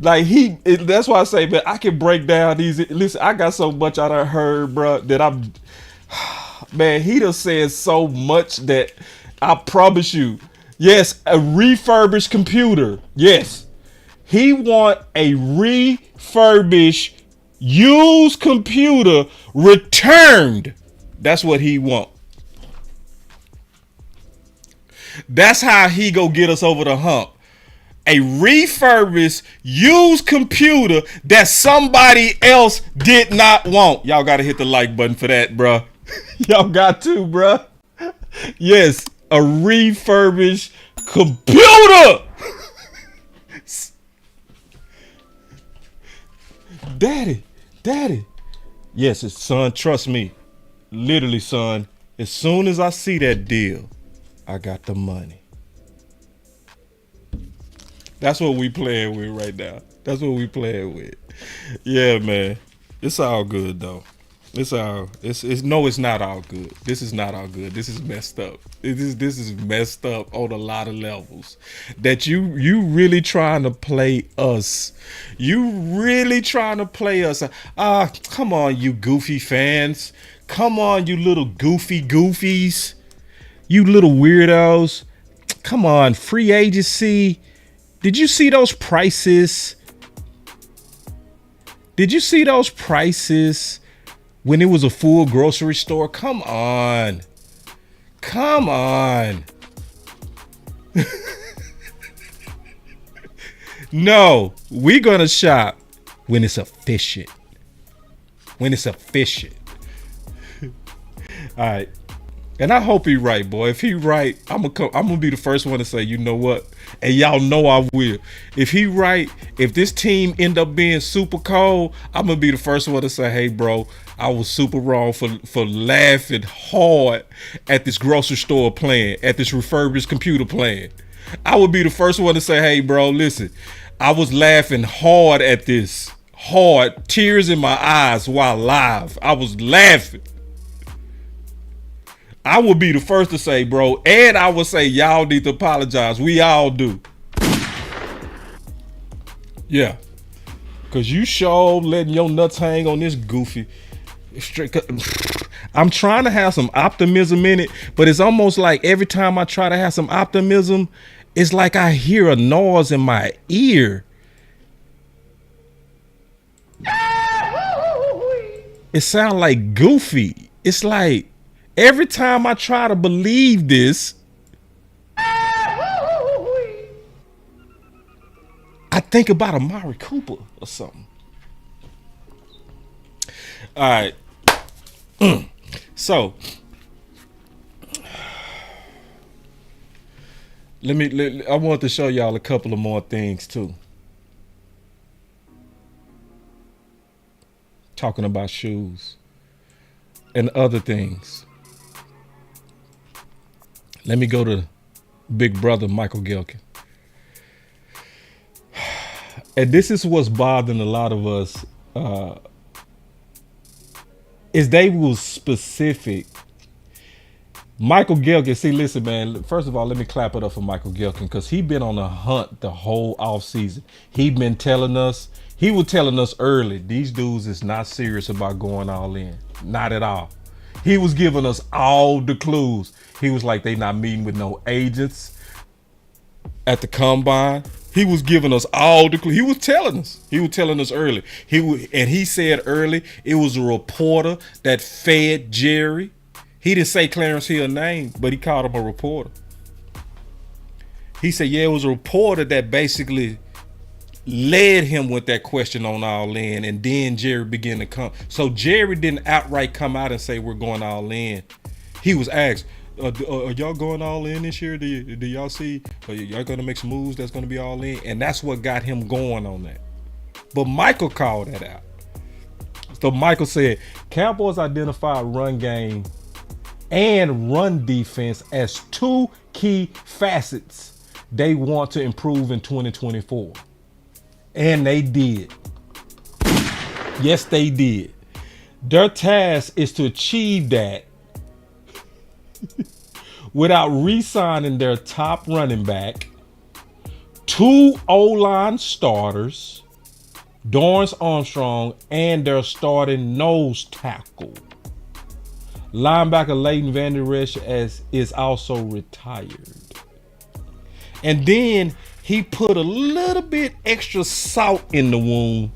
Like that's why I say, man, I can break down these. Listen, I got so much I done heard, bro, that I'm, man, he done said so much that I promise you, yes, a refurbished computer, yes. He want a refurbished used computer returned. That's what he want. That's how he go get us over the hump. A refurbished used computer that somebody else did not want. Y'all got to hit the like button for that, bruh. Y'all got to, bruh. Yes, a refurbished computer. Daddy. Yes, it's son, trust me. Literally, son, as soon as I see that deal, I got the money. That's what we playing with right now. That's what we playing with. Yeah, man. It's all good though. It's not all good. This is not all good. This is messed up. This is messed up on a lot of levels. That you really trying to play us. You really trying to play us. Come on, you goofy fans. Come on, you little goofies. You little weirdos. Come on, free agency. Did you see those prices? Did you see those prices? When it was a full grocery store? Come on. No, we're going to shop when it's efficient. All right. And I hope he right, boy. If he right, I'm gonna be the first one to say, you know what? And y'all know I will. If he right, if this team end up being super cold, I'm gonna be the first one to say, hey, bro, I was super wrong for laughing hard at this grocery store plan, at this refurbished computer plan. I would be the first one to say, hey, bro, listen, I was laughing hard at this. Hard, tears in my eyes while live. I was laughing. I would be the first to say, bro, and I would say y'all need to apologize. We all do. Yeah. Cause you sure letting your nuts hang on this goofy. I'm trying to have some optimism in it, but it's almost like every time I try to have some optimism, it's like I hear a noise in my ear. It sounds like goofy. It's like every time I try to believe this, I think about Amari Cooper or something. All right. So I want to show y'all a couple of more things too. Talking about shoes and other things. Let me go to Big Brother Michael Gelkin. And this is what's bothering a lot of us. Is they was specific. Michael Gelkin, see, listen, man. First of all, let me clap it up for Michael Gelkin because he been on a hunt the whole off season. He was telling us early, these dudes is not serious about going all in. Not at all. He was giving us all the clues. He was like, they not meeting with no agents at the combine. He was giving us all the clues. He was telling us early. He said early, it was a reporter that fed Jerry. He didn't say Clarence Hill's name, but he called him a reporter. He said, yeah, it was a reporter that basically led him with that question on all in, and then Jerry began to come. So Jerry didn't outright come out and say we're going all in. He was asked, are y'all going all in this year? Do y'all see, are y'all going to make some moves that's going to be all in? And that's what got him going on that. But Michael called that out. So Michael said, Cowboys identify a run game and run defense as two key facets they want to improve in 2024. And they did. Yes, they did. Their task is to achieve that without re-signing their top running back, two O-line starters, Dorrance Armstrong, and their starting nose tackle. Linebacker Leighton Vander Esch is also retired. And then he put a little bit extra salt in the wound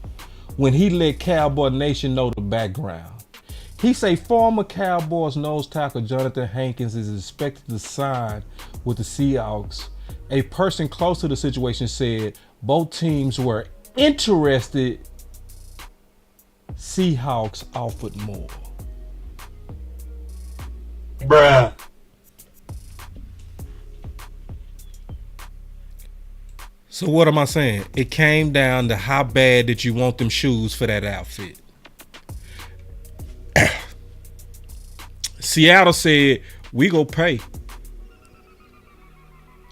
when he let Cowboy Nation know the background. He say former Cowboys nose tackle Jonathan Hankins is expected to sign with the Seahawks. A person close to the situation said both teams were interested. Seahawks offered more. Bruh. So what am I saying? It came down to how bad did you want them shoes for that outfit. Seattle said, we go pay.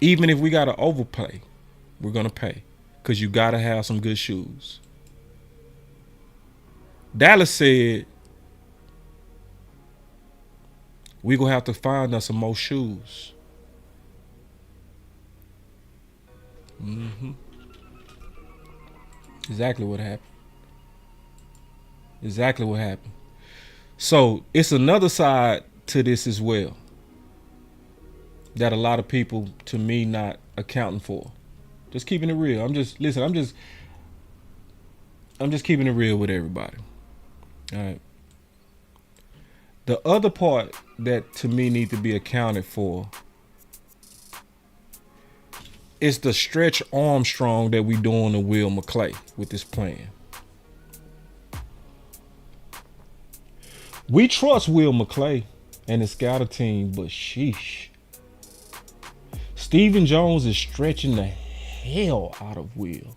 Even if we got to overpay, we're going to pay. Because you got to have some good shoes. Dallas said, we going to have to find us some more shoes. Exactly what happened. Exactly what happened. So it's another side to this as well that a lot of people, to me, not accounting for. Just keeping it real. I'm just keeping it real with everybody. All right. The other part that to me need to be accounted for is the stretch Armstrong that we doing to Will McClay with this plan. We trust Will McClay and his scouting team, but sheesh. Stephen Jones is stretching the hell out of Will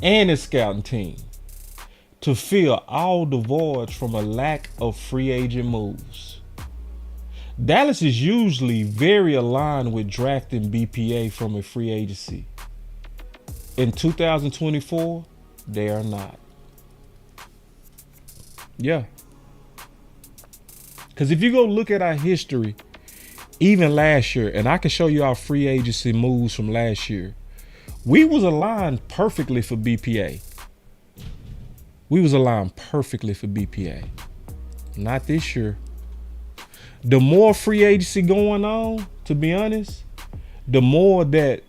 and his scouting team to fill all the voids from a lack of free agent moves. Dallas is usually very aligned with drafting BPA from a free agency. In 2024, they are not. Yeah. Because if you go look at our history, even last year, and I can show you our free agency moves from last year, we was aligned perfectly for BPA. We was aligned perfectly for BPA. Not this year. The more free agency going on, to be honest, the more that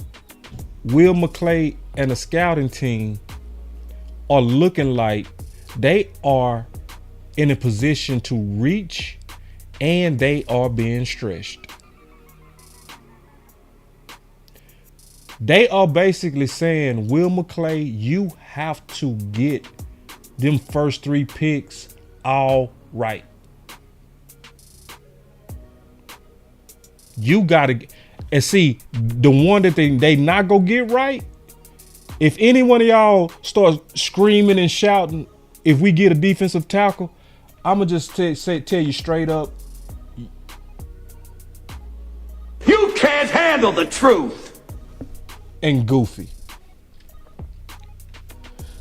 Will McClay and the scouting team are looking like they are in a position to reach and they are being stretched. They are basically saying, Will McClay, you have to get them first 3 picks all right. You gotta, and see, the one that they not gonna get right, if any one of y'all starts screaming and shouting, if we get a defensive tackle, I'ma just tell you straight up, You can't handle the truth. And goofy.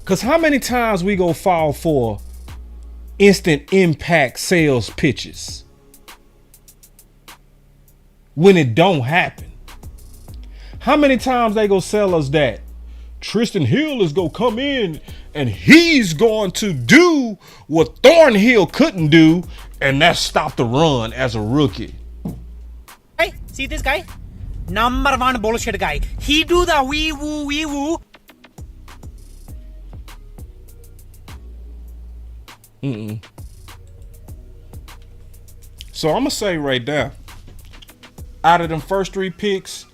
Cause how many times we go fall for instant impact sales pitches when it don't happen? How many times they go sell us that Tristan Hill is gonna come in and he's going to do what Thornhill couldn't do, and that's stop the run as a rookie. Hey, see this guy? Number 1 bullshit guy. He do the wee woo. So I'm gonna say right now, out of them first 3 picks,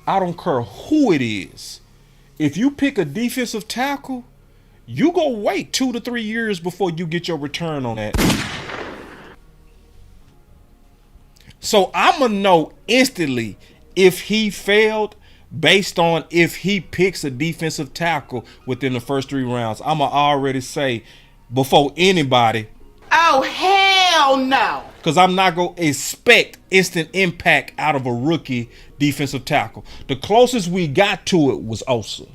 I don't care who it is. If you pick a defensive tackle, you go wait 2 to 3 years before you get your return on that. So I'm gonna know instantly if he failed based on if he picks a defensive tackle within the first 3 rounds. I'm gonna already say before anybody, Oh, hell no. Because I'm not going to expect instant impact out of a rookie defensive tackle. The closest we got to it was Osa.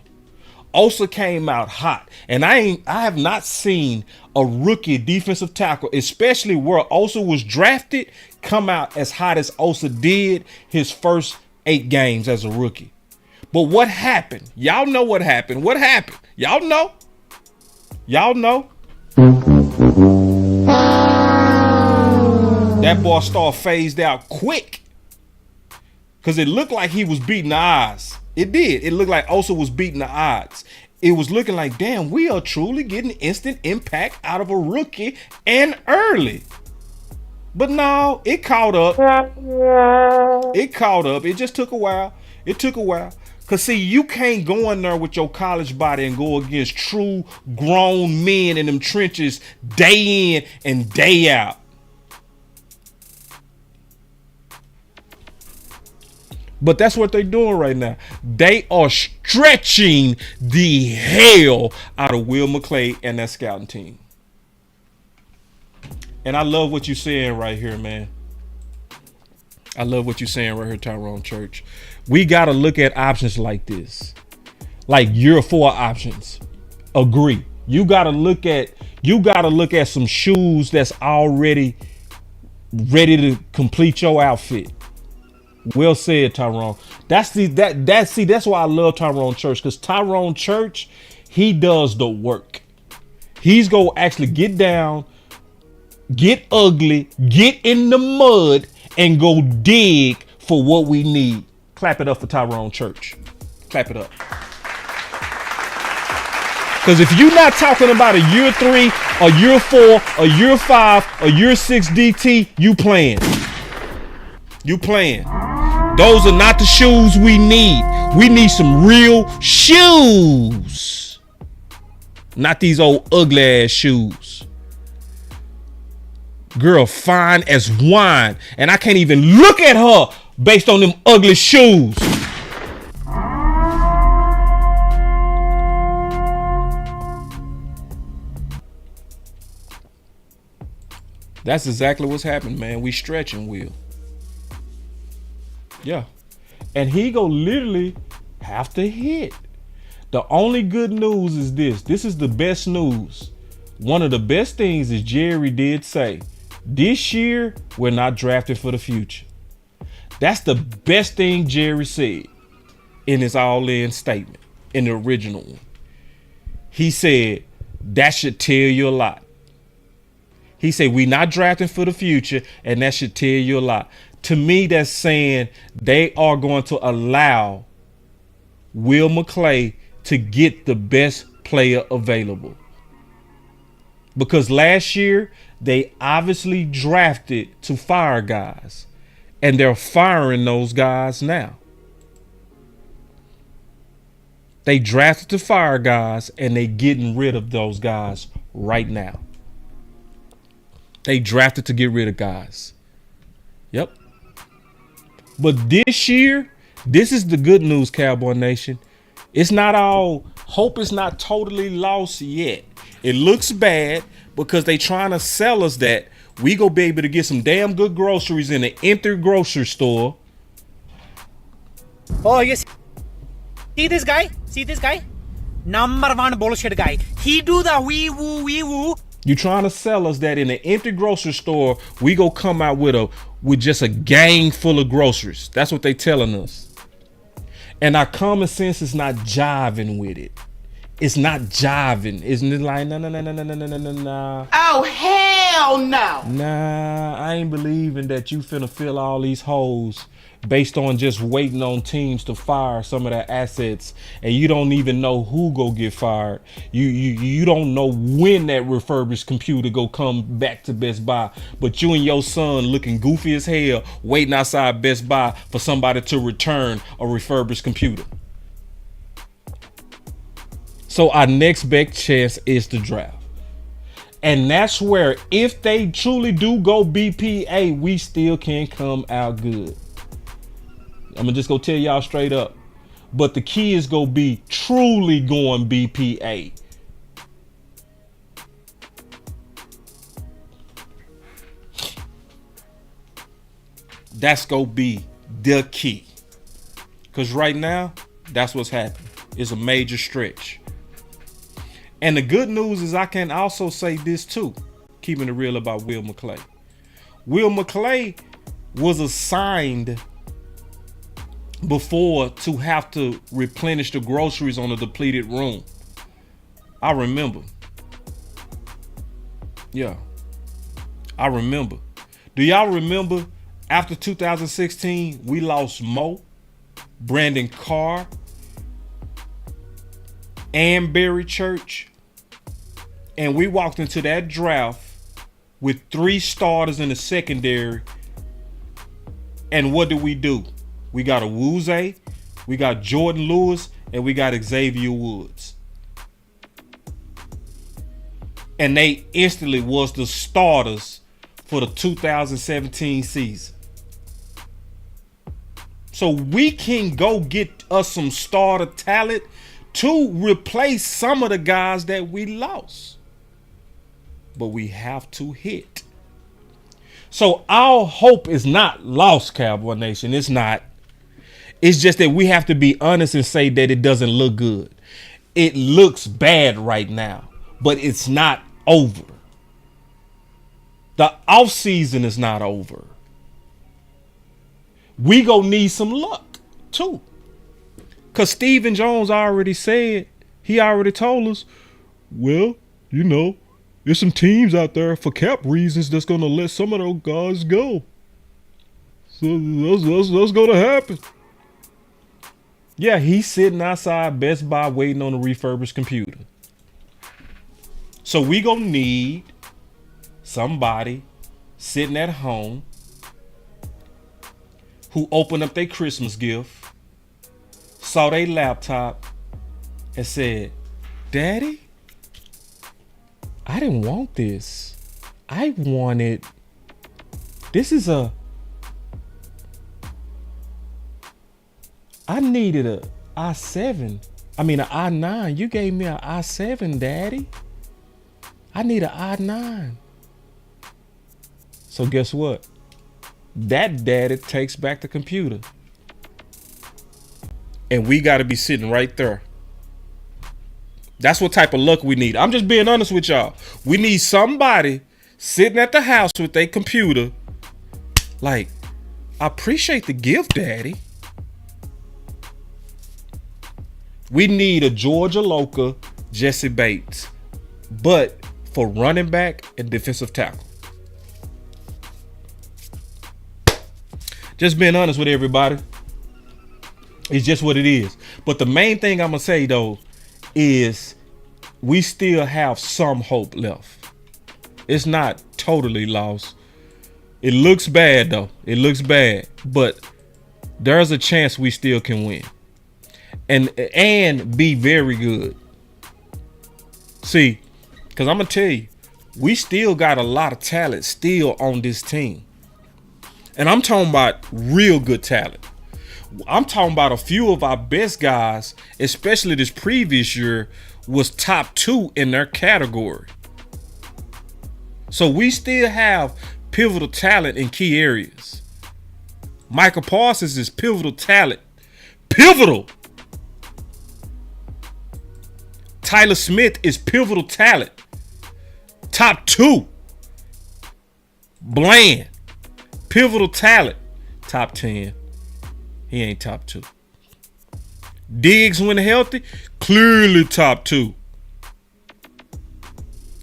Osa came out hot. And I have not seen a rookie defensive tackle, especially where Osa was drafted, come out as hot as Osa did his first 8 games as a rookie. But what happened? Y'all know what happened. What happened? Y'all know? Y'all know? That boy star phased out quick. Because it looked like he was beating the odds. It did. It looked like Osa was beating the odds. It was looking like, damn, we are truly getting instant impact out of a rookie and early. But no, it caught up. It caught up. It just took a while. It took a while. Because, see, you can't go in there with your college body and go against true grown men in them trenches day in and day out. But that's what they're doing right now. They are stretching the hell out of Will McClay and that scouting team. And I love what you're saying right here, man. I love what you're saying right here, Tyrone Church. We got to look at options like this. Like year 4 options. Agree. You got to look at some shoes that's already ready to complete your outfit. Well said, Tyrone. That's why I love Tyrone Church, because Tyrone Church, he does the work. He's gonna actually get down, get ugly, get in the mud, and go dig for what we need. Clap it up for Tyrone Church. Clap it up. Because if you're not talking about a year 3, a year 4, a year 5, a year 6 DT, you playing. You playing. Those are not the shoes we need. We need some real shoes. Not these old ugly ass shoes. Girl, fine as wine. And I can't even look at her based on them ugly shoes. That's exactly what's happening, man. We stretching, Will. Yeah. And he go literally have to hit. The only good news is this. This is the best news. One of the best things is Jerry did say, this year, we're not drafting for the future. That's the best thing Jerry said in his all-in statement, in the original one. He said, that should tell you a lot. He said, we're not drafting for the future, and that should tell you a lot. To me, that's saying they are going to allow Will McClay to get the best player available. Because last year, they obviously drafted to fire guys. And they're firing those guys now. They drafted to fire guys, and they getting rid of those guys right now. They drafted to get rid of guys. Yep. But this year, this is the good news, Cowboy Nation. It's not all, hope is not totally lost yet. It looks bad because they trying to sell us that we go be able to get some damn good groceries in an empty grocery store. Oh, you see this guy? See this guy? Number 1 bullshit guy. He do the wee woo. You trying to sell us that in an empty grocery store, we go come out with just a gang full of groceries. That's what they telling us. And our common sense is not jiving with it. It's not jiving. Isn't it like, nah. Oh, hell no. Nah, I ain't believing that you finna fill all these holes based on just waiting on teams to fire some of their assets, and you don't even know who go get fired. You don't know when that refurbished computer go come back to Best Buy, but you and your son looking goofy as hell waiting outside Best Buy for somebody to return a refurbished computer. So our next best chance is the draft. And that's where, if they truly do go BPA, we still can come out good. I'm gonna just go tell y'all straight up. But the key is gonna be truly going BPA. That's gonna be the key. Because right now, that's what's happening. It's a major stretch. And the good news is I can also say this too, keeping it real about Will McClay. Will McClay was assigned before to have to replenish the groceries on a depleted room. I remember. Yeah, I remember. Do y'all remember after 2016, we lost Mo, Brandon Carr, and Barry Church? And we walked into that draft with 3 starters in the secondary. And what did we do? We got a Wuze, we got Jordan Lewis, and we got Xavier Woods. And they instantly was the starters for the 2017 season. So we can go get us some starter talent to replace some of the guys that we lost. But we have to hit. So our hope is not lost, Cowboy Nation. It's not. It's just that we have to be honest and say that it doesn't look good. It looks bad right now, but it's not over. The offseason is not over. We gonna need some luck too. Cause Stephen Jones already said, he already told us, well, you know, there's some teams out there for cap reasons that's gonna let some of those guys go. So that's gonna happen. Yeah, he's sitting outside Best Buy waiting on a refurbished computer. So we gonna need somebody sitting at home who opened up their Christmas gift, saw their laptop, and said, Daddy, I didn't want this. I wanted, I needed an an i9. You gave me an i7, Daddy. I need an i9. So guess what? That daddy takes back the computer. And we got to be sitting right there. That's what type of luck we need. I'm just being honest with y'all. We need somebody sitting at the house with their computer. Like, I appreciate the gift, Daddy. We need a Georgia local Jesse Bates, but for running back and defensive tackle. Just being honest with everybody. It's just what it is. But the main thing I'm going to say, though, is we still have some hope left. It's not totally lost. It looks bad, though. It looks bad. But there's a chance we still can win. And be very good. See, because I'm going to tell you, we still got a lot of talent still on this team. And I'm talking about real good talent. I'm talking about a few of our best guys, especially this previous year, was top 2 in their category. So we still have pivotal talent in key areas. Michael Parsons is pivotal talent. Pivotal. Tyler Smith is pivotal talent. Top 2. Bland. Pivotal talent. Top 10. He ain't top 2. Diggs, when healthy, clearly top 2.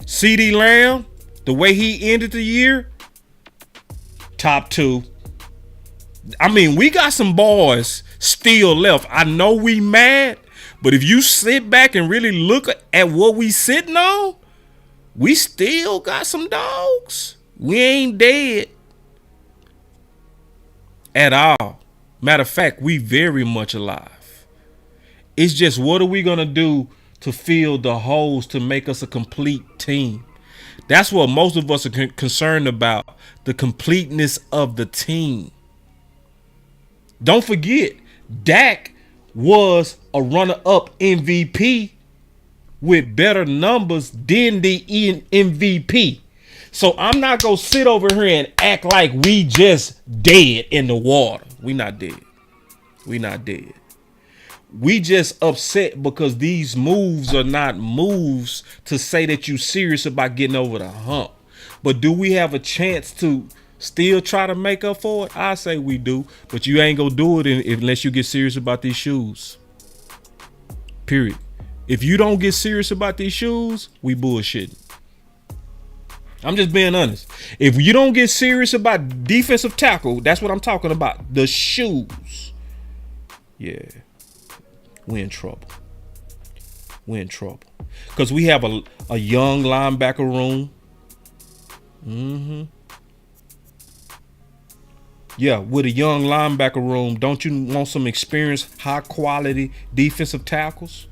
CeeDee Lamb, the way he ended the year, top 2. I mean, we got some boys still left. I know we mad, but if you sit back and really look at what we sitting on, we still got some dogs. We ain't dead at all. Matter of fact, we very much alive. It's just, what are we going to do to fill the holes to make us a complete team? That's what most of us are concerned about, the completeness of the team. Don't forget, Dak was a runner-up MVP with better numbers than the MVP. So I'm not gonna sit over here and act like we just dead in the water. We not dead. We not dead. We just upset because these moves are not moves to say that you serious about getting over the hump. But do we have a chance to still try to make up for it? I say we do, but you ain't gonna do it unless you get serious about these shoes. Period. If you don't get serious about these shoes, we bullshitting. I'm just being honest. If you don't get serious about defensive tackle, that's what I'm talking about. The shoes. Yeah. We in trouble. We in trouble. Because we have a young linebacker room. Yeah, with a young linebacker room, don't you want some experienced, high quality defensive tackles?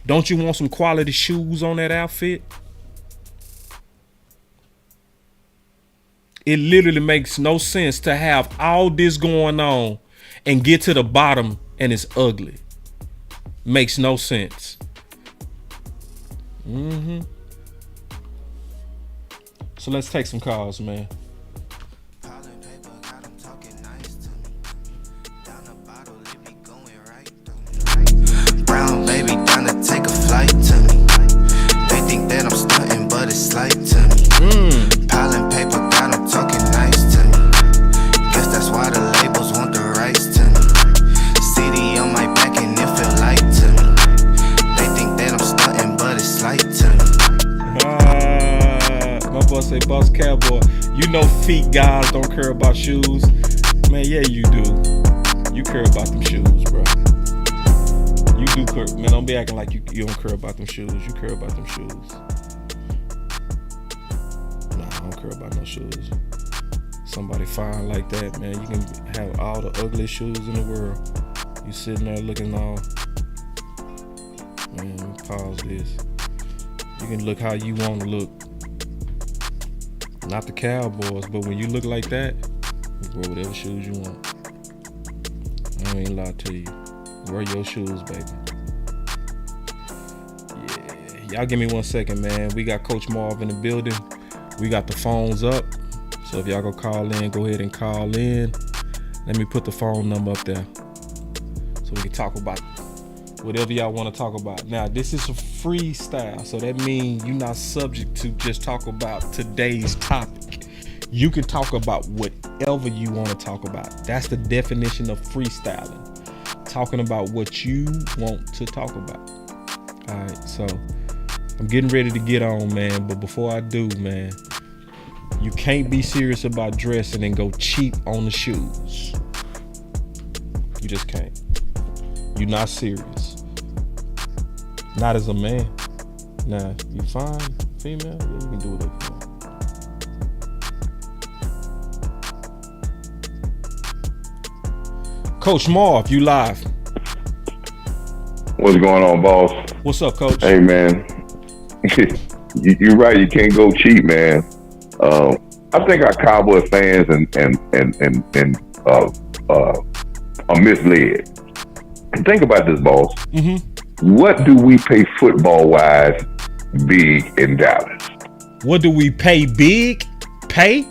Don't you want some quality shoes on that outfit? It literally makes no sense to have all this going on and get to the bottom and it's ugly. Makes no sense. So let's take some calls, man. Brown baby down to take a flight to me. They think that I'm stunting, but it's slight to me. Piling paper got them talking nice to me. Guess that's why the labels want the rights to me. CD on my back and it feel light to me. They think that I'm stunting, but it's slight to me. My boss say, Boss Cowboy, you know feet guys don't care about shoes. Man, yeah, you do. You care about them shoes, bro. You do care. Man, don't be acting like you don't care about them shoes. You care about them shoes. Nah, I don't care about no shoes. Somebody fine like that, man, you can have all the ugliest shoes in the world. You sitting there looking all, man, pause this. You can look how you want to look. Not the Cowboys, but when you look like that, you wear whatever shoes you want. I ain't lie to you. Wear your shoes, baby. Yeah, y'all give me 1 second, man. We got Coach Marv in the building. We got the phones up. So if y'all go call in, go ahead and call in. Let me put the phone number up there so we can talk about whatever y'all want to talk about. Now, this is a freestyle, so that means you're not subject to just talk about today's topic. You can talk about whatever you want to talk about. That's the definition of freestyling. Talking about what you want to talk about. All right, so I'm getting ready to get on, man. But before I do, man, you can't be serious about dressing and go cheap on the shoes. You just can't. You're not serious. Not as a man. Now, you fine, female, yeah, you can do whatever you want. Coach Marv, you live. What's going on, boss? What's up, Coach? Hey, man. You're right. You can't go cheap, man. I think our Cowboy fans are misled. Think about this, boss. What do we pay football-wise big in Dallas? What do we pay big? Pay?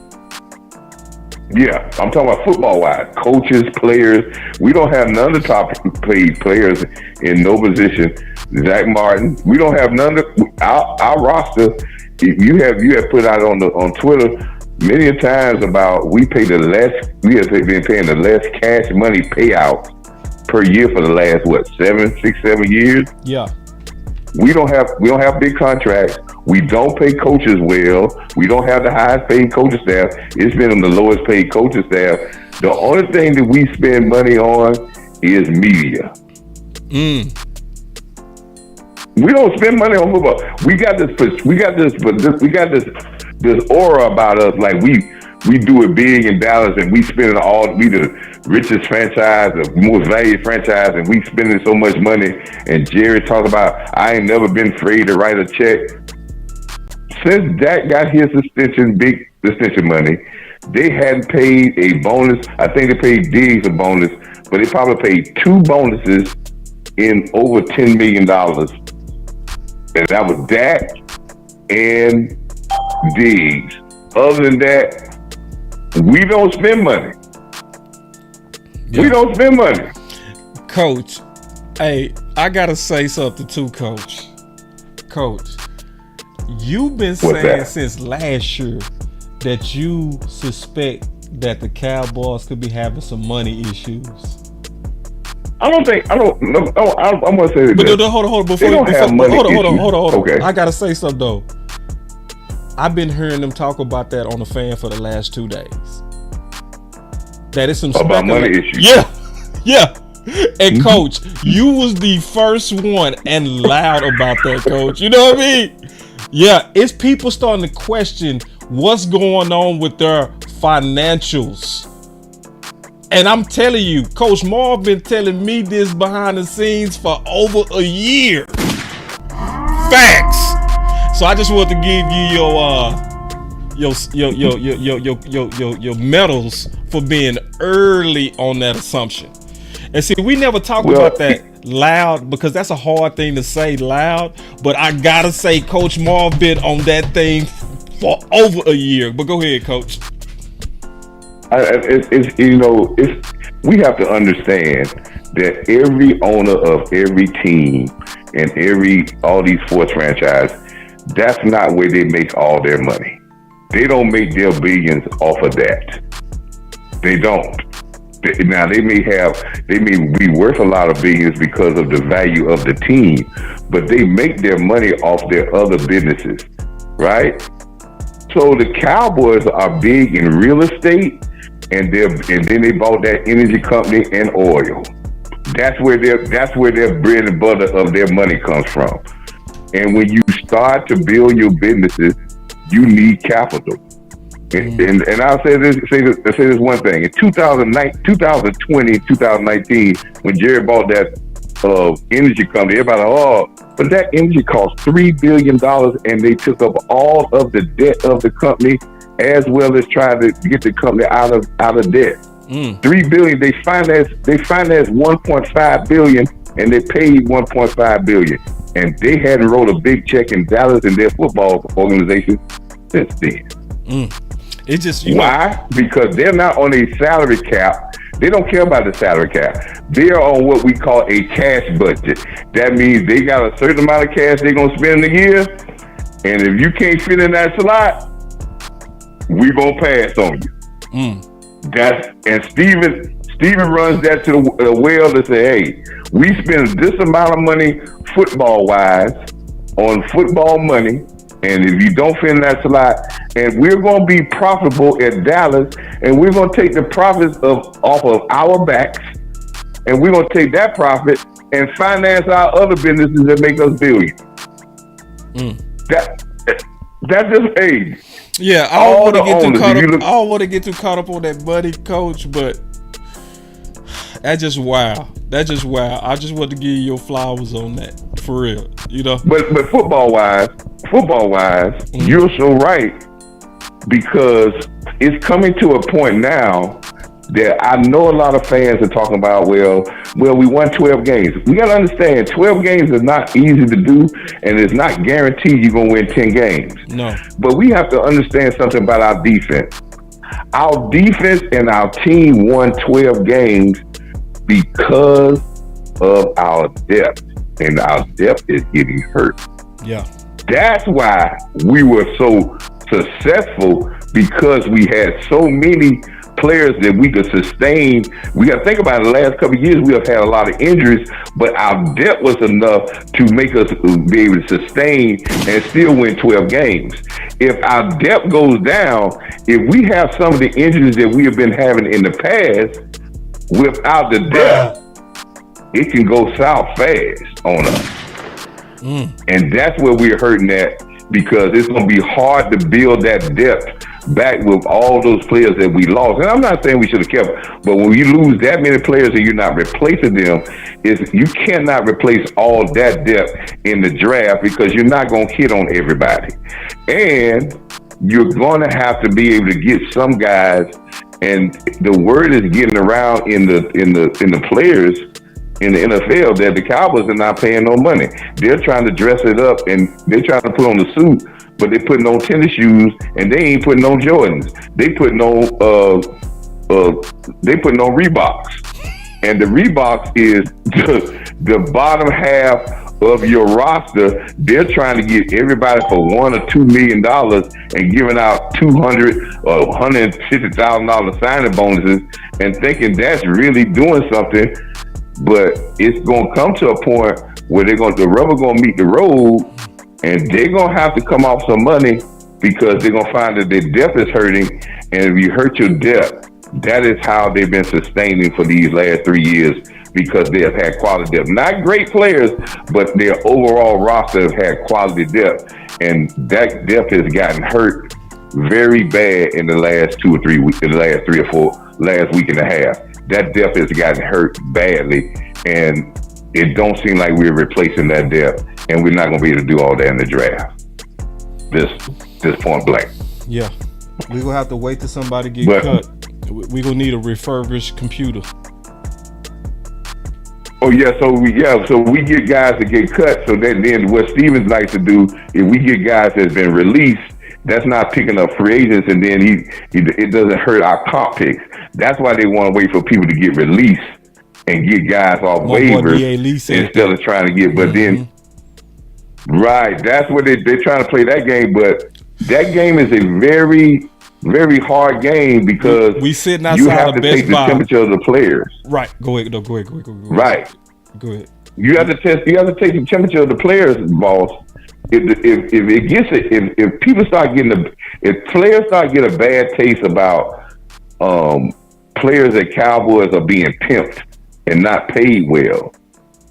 Yeah, I'm talking about football-wise. Coaches, players. We don't have none of the top-paid players in no position. Zach Martin. We don't have none of our roster. You have put out on Twitter many a times about we have been paying the less cash money payout per year for the last 7 years. Yeah. We don't have big contracts. We don't pay coaches well. We don't have the highest paid coaching staff. It's been on the lowest paid coaching staff. The only thing that we spend money on is media. We don't spend money on football. We got this aura about us, like we do it big in Dallas, and we spend we the richest franchise, the most valued franchise, and we spending so much money. And Jerry talk about, I ain't never been afraid to write a check. Since Dak got his big extension money, they hadn't paid a bonus. I think they paid Diggs a bonus, but they probably paid 2 bonuses in over $10 million. And that was Dak and Diggs. Other than that, we don't spend money. Yeah. We don't spend money. Coach, hey, I gotta say something too, Coach. Coach, you've been saying since last year that you suspect that the Cowboys could be having some money issues. I'm gonna say this. But hold on. Hold on. Okay. I gotta say something though. I've been hearing them talk about that on the fan for the last 2 days. That is some about money issues. Yeah. And Coach, you was the first one and loud about that, Coach. You know what I mean? Yeah, it's people starting to question what's going on with their financials. And I'm telling you, Coach Marv been telling me this behind the scenes for over a year. Facts. So I just want to give you your medals for being early on that assumption. And see, we never talk about that loud because that's a hard thing to say loud. But I gotta say, Coach Marv been on that thing for over a year. But go ahead, Coach. We have to understand that every owner of every team and all these sports franchises, that's not where they make all their money. They don't make their billions off of that. They don't. Now they may be worth a lot of billions because of the value of the team, but they make their money off their other businesses, right? So the Cowboys are big in real estate, and then they bought that energy company and oil. That's where their bread and butter of their money comes from. And when you start to build your businesses, you need capital. And I'll say this one thing. In 2020, 2019, when Jerry bought that energy company, everybody, but that energy cost $3 billion, and they took up all of the debt of the company, as well as trying to get the company out of debt. $3 billion. They financed 1.5 billion, and they paid 1.5 billion, and they hadn't wrote a big check in Dallas in their football organization since then. It's just why? Because they're not on a salary cap. They don't care about the salary cap. They're on what we call a cash budget. That means they got a certain amount of cash they're gonna spend in a year, and if you can't fit in that slot, we gonna pass on you. And Steven runs that to the well to say, hey, we spend this amount of money football wise on football money. And if you don't fit in that slot, and we're going to be profitable at Dallas, and we're going to take the profits off of our backs, and we're going to take that profit and finance our other businesses that make us billions. That's just age. Yeah, I don't want to get too caught up on that buddy, Coach, but that's just wild. I just want to give you your flowers on that, for real. You know. But football wise, you're so right, because it's coming to a point now that I know a lot of fans are talking about, well, we won 12 games. We got to understand, 12 games is not easy to do, and it's not guaranteed you're going to win 10 games. No. But we have to understand something about our defense. Our defense and our team won 12 games because of our depth, and our depth is getting hurt. Yeah. That's why we were so successful, because we had so many players that we could sustain. We got to think about it. The last couple of years, we have had a lot of injuries, but our depth was enough to make us be able to sustain and still win 12 games. If our depth goes down, if we have some of the injuries that we have been having in the past, without the depth, it can go south fast on us. And that's where we're hurting at, because it's going to be hard to build that depth back with all those players that we lost. And I'm not saying we should have kept, but when you lose that many players and you're not replacing them, you cannot replace all that depth in the draft, because you're not going to hit on everybody. And you're going to have to be able to get some guys, and the word is getting around in the players in the NFL that the Cowboys are not paying no money. They're trying to dress it up, and they're trying to put on the suit, but they putting on tennis shoes and they ain't putting on Jordans. They putting on Reeboks. And the Reeboks is the bottom half of your roster. They're trying to get everybody for $1 or $2 million and giving out $200 or $150,000 signing bonuses and thinking that's really doing something. But it's gonna come to a point where the rubber gonna meet the road, and they're gonna have to come off some money because they're gonna find that their depth is hurting. And if you hurt your depth, that is how they've been sustaining for these last 3 years, because they have had quality depth. Not great players, but their overall roster have had quality depth. And that depth has gotten hurt very bad in the last 2 or 3 weeks, in the last 3 or 4, last week and a half. That depth has gotten hurt badly, and it don't seem like we're replacing that depth, and we're not going to be able to do all that in the draft. This point blank. Yeah. We're going to have to wait till somebody get cut. We're going to need a refurbished computer. Oh yeah, so we get guys to get cut. So then what Stevens likes to do, if we get guys that's been released, that's not picking up free agents, and then it doesn't hurt our comp picks. That's why they want to wait for people to get released and get guys off waivers instead of trying to get. But then, right, that's what they're trying to play that game. But that game is a very, very hard game because we sitting outside you have to take the temperature of the players. Right. Go ahead. Right. Go ahead. You have to take the temperature of the players, boss. If players start getting a bad taste about players at Cowboys are being pimped and not paid well,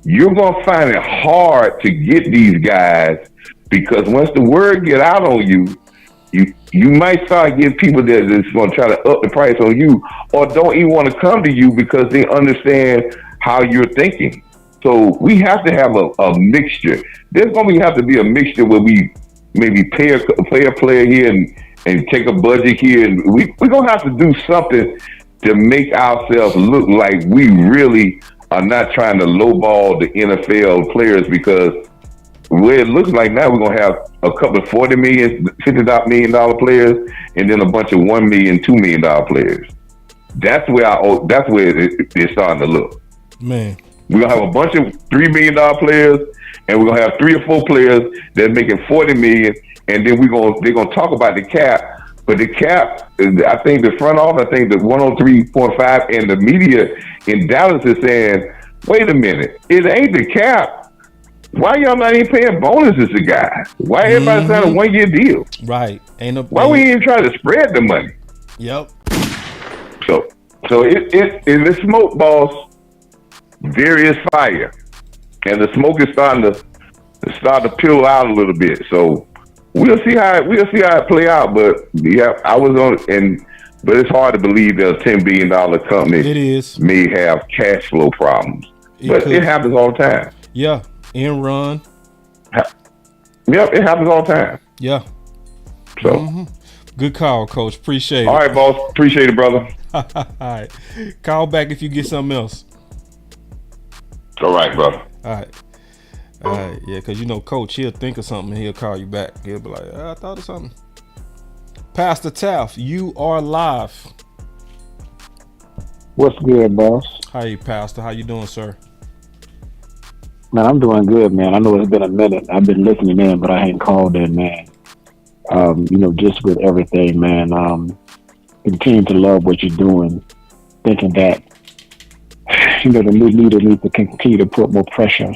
you're gonna find it hard to get these guys, because once the word get out on you, you might start getting people that's going to try to up the price on you, or don't even want to come to you because they understand how you're thinking. So we have to have a mixture. There's going to have to be a mixture where we maybe pay a player here and take a budget here. And we're going to have to do something to make ourselves look like we really are not trying to lowball the NFL players, because where it looks like now, we're going to have a couple of $40 million, $50 million players, and then a bunch of $1 million, $2 million players. That's where it's starting to look. Man, we're going to have a bunch of $3 million players, and we're going to have 3 or 4 players that are making $40 million, and then they're going to talk about the cap. But the cap, I think the front office, I think the 103.5 and the media in Dallas is saying, wait a minute, it ain't the cap. Why y'all not even paying bonuses to guys? Why everybody sign a 1-year deal? Right. Why we even try to spread the money? Yep. So it in the smoke, boss, there is fire, and the smoke is starting to peel out a little bit. So we'll see how it play out. But yeah, but it's hard to believe that a $10 billion company may have cash flow problems. It happens all the time. Yeah. In run. Yep, it happens all the time. Yeah. So good call, Coach. Appreciate it. All right, boss. Appreciate it, brother. All right. Call back if you get something else. All right, brother. All right. Yeah, because Coach, he'll think of something and he'll call you back. He'll be like, I thought of something. Pastor Taft, you are live. What's good, boss? Hi, Pastor. How you doing, sir? Man, I'm doing good, man. I know it's been a minute. I've been listening in, but I ain't called in, man. Just with everything, man. Continue to love what you're doing. Thinking that, the new leader needs to continue to put more pressure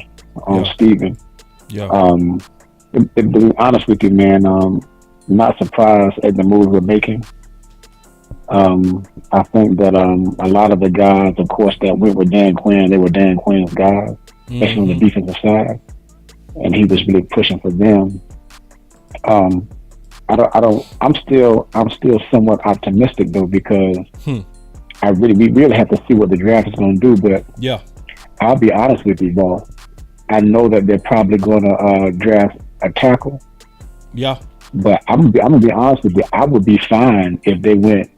on Steven. Yeah. To be honest with you, man, not surprised at the moves we're making. I think that a lot of the guys, of course, that went with Dan Quinn, they were Dan Quinn's guys, especially on the defensive side, and he was really pushing for them. I'm still somewhat optimistic though, because we really have to see what the draft is going to do. But yeah, I'll be honest with you, boss. I know that they're probably going to draft a tackle. Yeah, but I'm gonna be honest with you. I would be fine if they went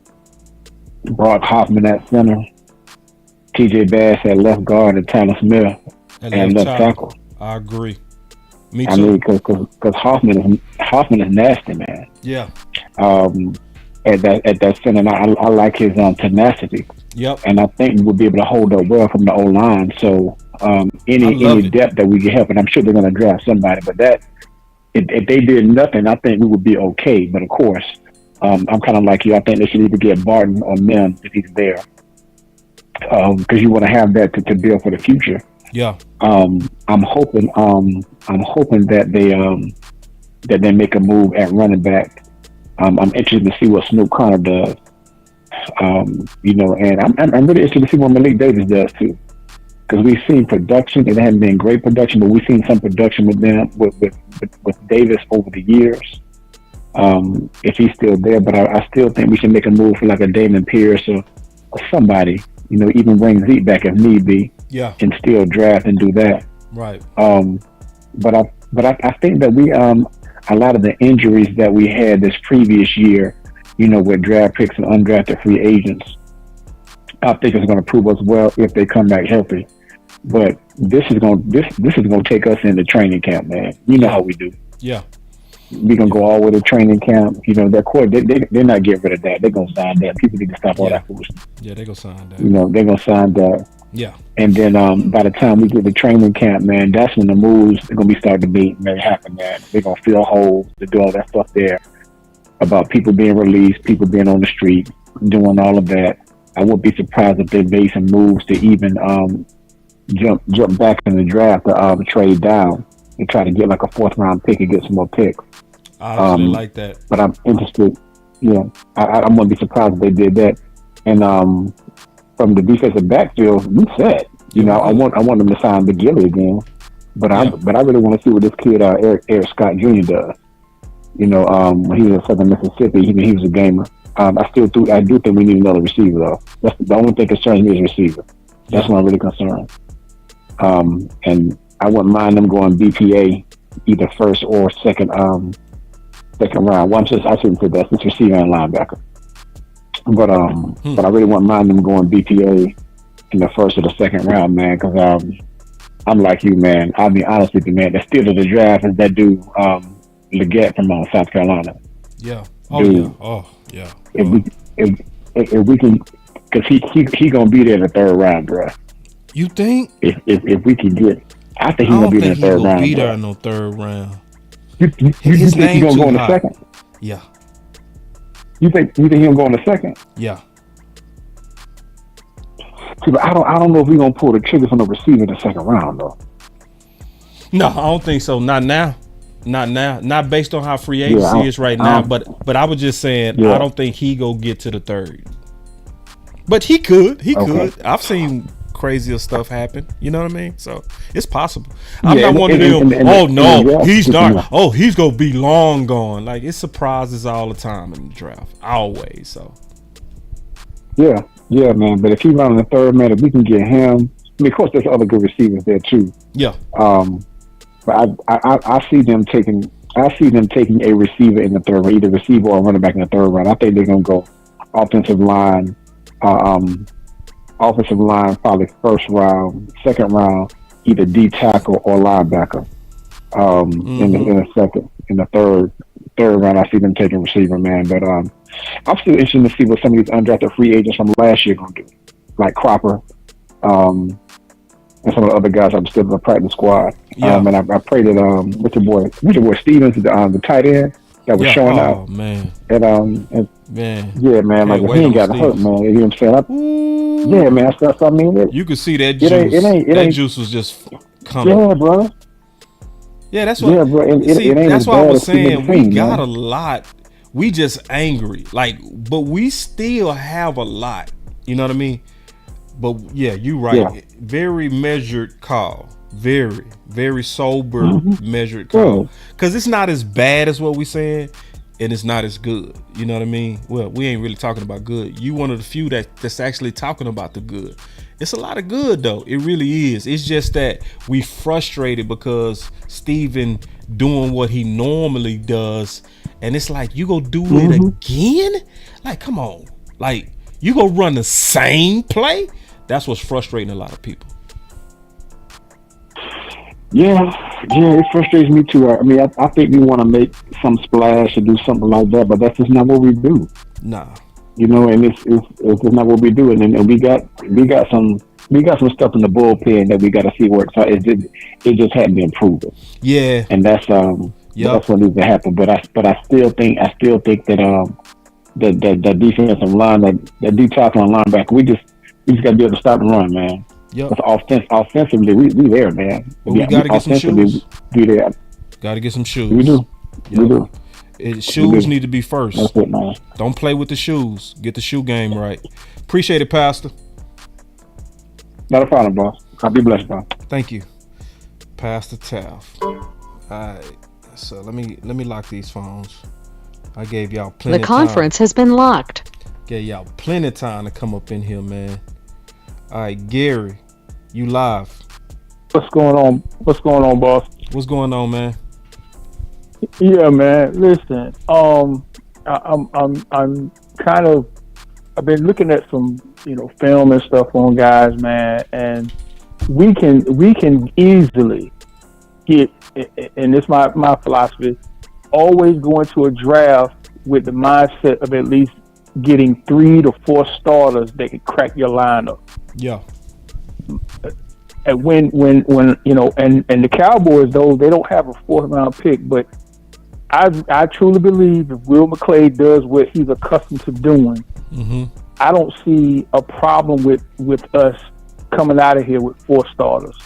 Brock Hoffman at center, TJ Bass at left guard, and Tyler Smith at left tackle. I agree. Me too. I mean, because Hoffman is nasty, man. Yeah. At that center, and I like his tenacity. Yep. And I think we'll be able to hold up well from the O line. So any depth that we can help, and I'm sure they're going to draft somebody. But that if they did nothing, I think we would be okay. But of course, I'm kind of like you. I think they should either get Barton or Mims if he's there, because you want to have that to build for the future. Yeah. I'm hoping that they make a move at running back. I'm interested to see what Snoop Connor does. And I'm really interested to see what Malik Davis does too, because we've seen production. It hasn't been great production, but we've seen some production with them with Davis over the years. If he's still there, but I still think we should make a move for like a Damon Pierce or somebody. Even bring Zeke back if need be. Yeah. And still draft and do that. Right. But I think that we a lot of the injuries that we had this previous year, with draft picks and undrafted free agents, I think it's going to prove us well if they come back healthy. But this is going to take us into training camp, man. You know how we do. Yeah. We're going to go all the way to training camp. Their court, they're not getting rid of that. They're going to sign that. People need to stop all that foolishness. Yeah, they're going to sign that. They're going to sign that. Yeah. And then by the time we get to training camp, man, that's when the moves are going to be starting to be happen, man. They're going to fill holes to do all that stuff there about people being released, people being on the street, doing all of that. I wouldn't be surprised if they made some moves to even jump back in the draft to trade down and try to get like a 4th round pick and get some more picks. I really like that. But I'm interested. Yeah, I wouldn't be surprised if they did that. And from the defensive backfield, we said, I want them to sign McGilly again. But I really want to see what this kid Eric Scott Jr. does. When he was at Southern Mississippi, he was a gamer. I do think we need another receiver though. That's the only thing concerning me is receiver. That's what I'm really concerned. And I wouldn't mind them going BPA either first or second round. Well, I shouldn't say that. It's receiver and linebacker. But I really wouldn't mind them going BPA in the first or the second round, man. Because I'm like you, man. I'll be honest with you, man. The steal of the draft is that dude Leggett from South Carolina. Yeah. Oh dude, yeah. Oh yeah. If we can, because he gonna be there in the 3rd round, bro. You think? If we can get, I think he's gonna be there in the 3rd round. Be there in no 3rd round. You think he's gonna go in the 2nd? Yeah. You think he'll go in the 2nd? Yeah. See, but I don't know if we're gonna pull the trigger from the receiver in the 2nd round though. No, I don't think so. Not now. Not based on how free agency is right now. But I was just saying, I don't think he go get to the 3rd. But he could. He could. I've seen crazier stuff happen. You know what I mean? So it's possible. I'm not one of them. He's not. Oh, he's gonna be long gone. Like, it surprises all the time in the draft. Always. So. Yeah, man. But if he run in the 3rd, man, if we can get him, I mean, of course, there's other good receivers there too. Yeah. But I see them taking a receiver in the 3rd round, either receiver or running back in the 3rd round. I think they're gonna go offensive line probably 1st round, 2nd round, either D tackle or linebacker. In the 2nd, in the 3rd round, I see them taking receiver, man. But I'm still interested to see what some of these undrafted free agents from last year gonna do, like Cropper, and some of the other guys I'm still in the practice squad. Yeah. And I pray that what's your boy Stevens, the tight end that was showing out. Oh man. And man. Yeah, man. Like, if he ain't got hurt, man. You know what I'm saying? Yeah, man. That's what I mean. You could see that juice. That juice was just coming. Yeah, bro. Yeah, that's what. Yeah, bro. That's why I was saying we got a lot. We just angry, but we still have a lot. You know what I mean? But yeah, you're right. Yeah. Very measured call. Very, very sober, measured call. Because it's not as bad as what we saying, and it's not as good. You know what I mean? Well, we ain't really talking about good. You one of the few that's actually talking about the good. It's a lot of good though. It really is. It's just that we frustrated because Steven doing what he normally does, and it's like, you go do it again? Like, come on. Like, you go run the same play? That's what's frustrating a lot of people. Yeah. Yeah, it frustrates me too. I mean, I think we want to make some splash and do something like that, but that's just not what we do. Nah. You know, and it's just not what we do. And we got some stuff in the bullpen that we got to see works out. It just hadn't been proven. Yeah. And that's what needs to happen. But I still think that the defensive line, that D tackle and linebacker, we just got to be able to stop and run, man. Yep. Offensively, we there, man. But we got to get some shoes. We there. Got to get some shoes. We do. Yep. We do. Shoes need to be first. That's it, man. Don't play with the shoes. Get the shoe game right. Appreciate it, Pastor. Not a problem, boss. I'll be blessed, bro. Thank you, Pastor Taft. All right. So let me lock these phones. I gave y'all plenty. The conference has been locked. Gave y'all plenty of time to come up in here, man. All right, Gary, you live. What's going on? What's going on, boss? What's going on, man? Yeah, man. Listen, I'm kind of. I've been looking at some, film and stuff on guys, man, and we can easily get, and it's my philosophy, always go into a draft with the mindset of at least getting 3 to 4 starters that can crack your lineup. Yeah. And when and the Cowboys, though, they don't have a 4th round pick, but I truly believe if Will McClay does what he's accustomed to doing, I don't see a problem with us coming out of here with 4 starters,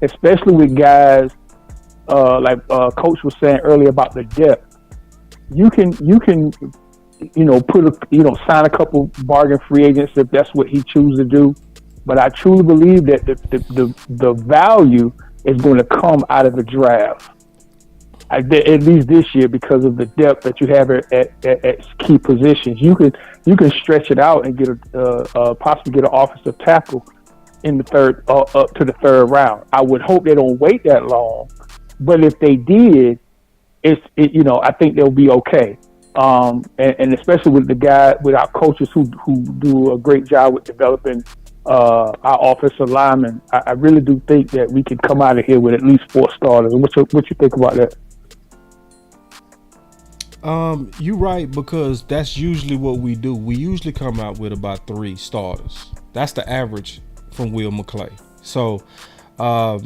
especially with guys like Coach was saying earlier about the depth. You can sign a couple bargain free agents if that's what he chooses to do, but I truly believe that the value is going to come out of the draft. At least this year, because of the depth that you have at key positions, you can stretch it out and get possibly get an offensive tackle in the third up to the 3rd round. I would hope they don't wait that long, but if they did, I think they'll be okay. And especially with our coaches who do a great job with developing our offensive linemen, I really do think that we can come out of here with at least 4 starters. What you think about that? You're right, because that's usually what we do. We usually come out with about 3 starters. That's the average from Will McClay. So I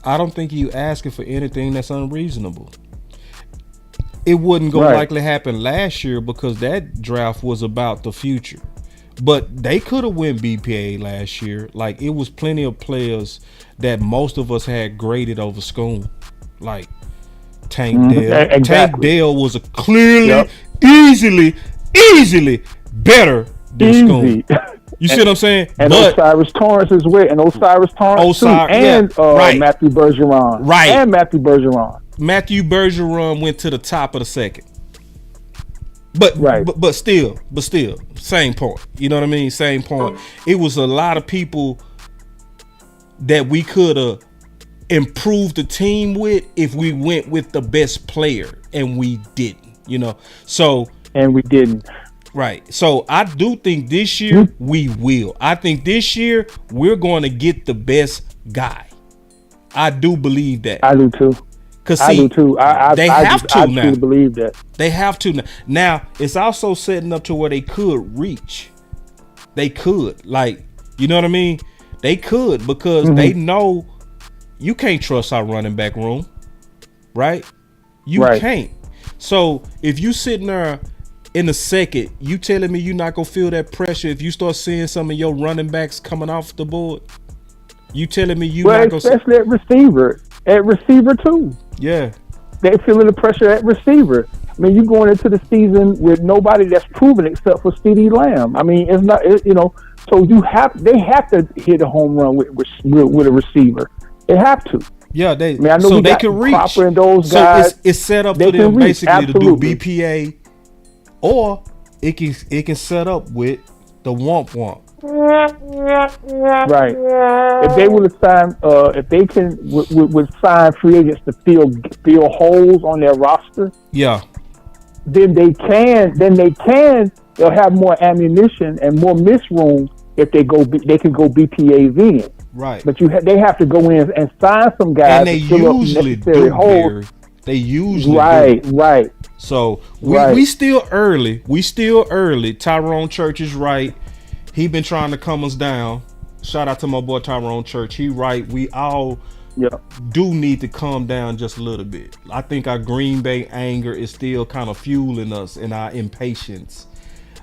don't think you asking for anything that's unreasonable. It wouldn't likely happen last year because that draft was about the future. But they could have won BPA last year. Like, it was plenty of players that most of us had graded over Schoon. Like Tank Dell. Exactly. Tank Dell was a clearly, easily better than Schoon. You see what I'm saying? And Osiris Torrance is with, and Osiris Torrance Matthew Bergeron. Right. And Matthew Bergeron. Matthew Bergeron went to the top of the 2nd. But still, same point. You know what I mean? Same point. It was a lot of people that we could have improved the team with if we went with the best player, and we didn't. And we didn't. Right. So I do think this year we will. I think this year we're going to get the best guy. I do believe that. I do too. Because I do too. They have to now. I truly believe that. They have to now. Now, it's also setting up to where they could reach. They could. Like, you know what I mean? They could, because they know you can't trust our running back room. Right? You can't. So, if you sitting there in the 2nd, you telling me you're not going to feel that pressure if you start seeing some of your running backs coming off the board? You telling me you not going to... especially at receiver. At receiver, too. Yeah. They're feeling the pressure at receiver. I mean, you're going into the season with nobody that's proven except for CeeDee Lamb. I mean, it's not, so they have to hit a home run with a receiver. They have to. Yeah, I know so they can reach. Cropper and those so guys, it's set up for them basically to do BPA, or it can set up with the womp. Right. If they would sign, if they can would sign free agents to fill holes on their roster. Yeah. Then they can. They'll have more ammunition and more miss room if they can go BPAs in. Right. But they have to go in and sign some guys. And they usually do, Barry. They usually do. Right. So we still early. Tyrone Church is right. He been trying to come us down. Shout out to my boy Tyrone Church. He right. We all do need to calm down just a little bit. I think our Green Bay anger is still kind of fueling us and our impatience.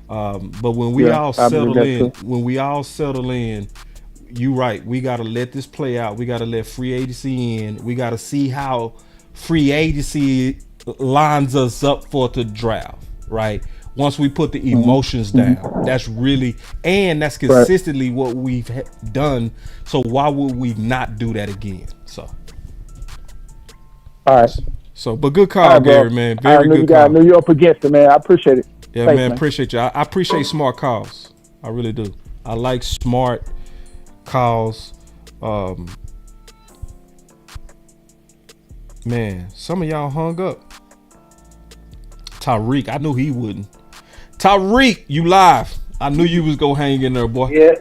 But when we all settle in, you right. We gotta let this play out. We gotta let free agency in. We gotta see how free agency lines us up for the draft, right? Once we put the emotions down, that's consistently what we've done. So why would we not do that again? So, all right. So, but good call, Barry, man. Very good call. I knew you up against it, man. I appreciate it. Yeah, thanks, man. Appreciate you. I appreciate smart calls. I really do. I like smart calls. Man, some of y'all hung up. Tyreek, I knew he wouldn't. Tyreek, you live. I knew you was gonna hang in there, boy. Yeah.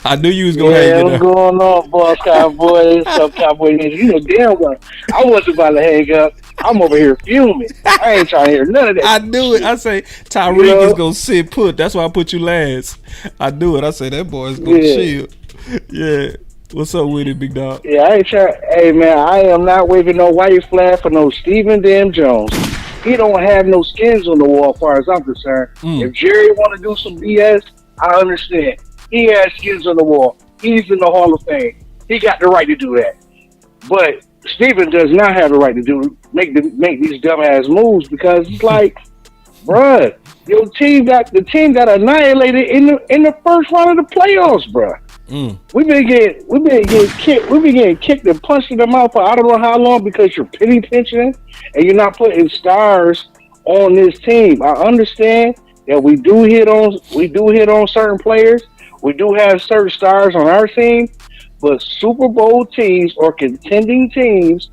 I knew you was gonna hang in there. What's going on, Boss Cowboys? What's up, Cowboys? You know damn well I wasn't about to hang up. I'm over here fuming. I ain't trying to hear none of that. I knew it. I say Tyreek is gonna sit put. That's why I put you last. I knew it. I say that boy is gonna chill. Yeah. What's up with it, big dog? Yeah, I ain't trying. Hey man, I am not waving no white flag for no Stephen damn Jones. He don't have no skins on the wall as far as I'm concerned. If Jerry want to do some BS, I understand. He has skins on the wall. He's in the Hall of Fame. He got the right to do that. But Stephen does not have the right to make these dumbass moves because it's like, bruh, your team got annihilated in the first round of the playoffs, bruh. We've been getting kicked and punched in the mouth for I don't know how long because you're penny pinching and you're not putting stars on this team. I understand that we do hit on certain players. We do have certain stars on our team, but Super Bowl teams or contending teams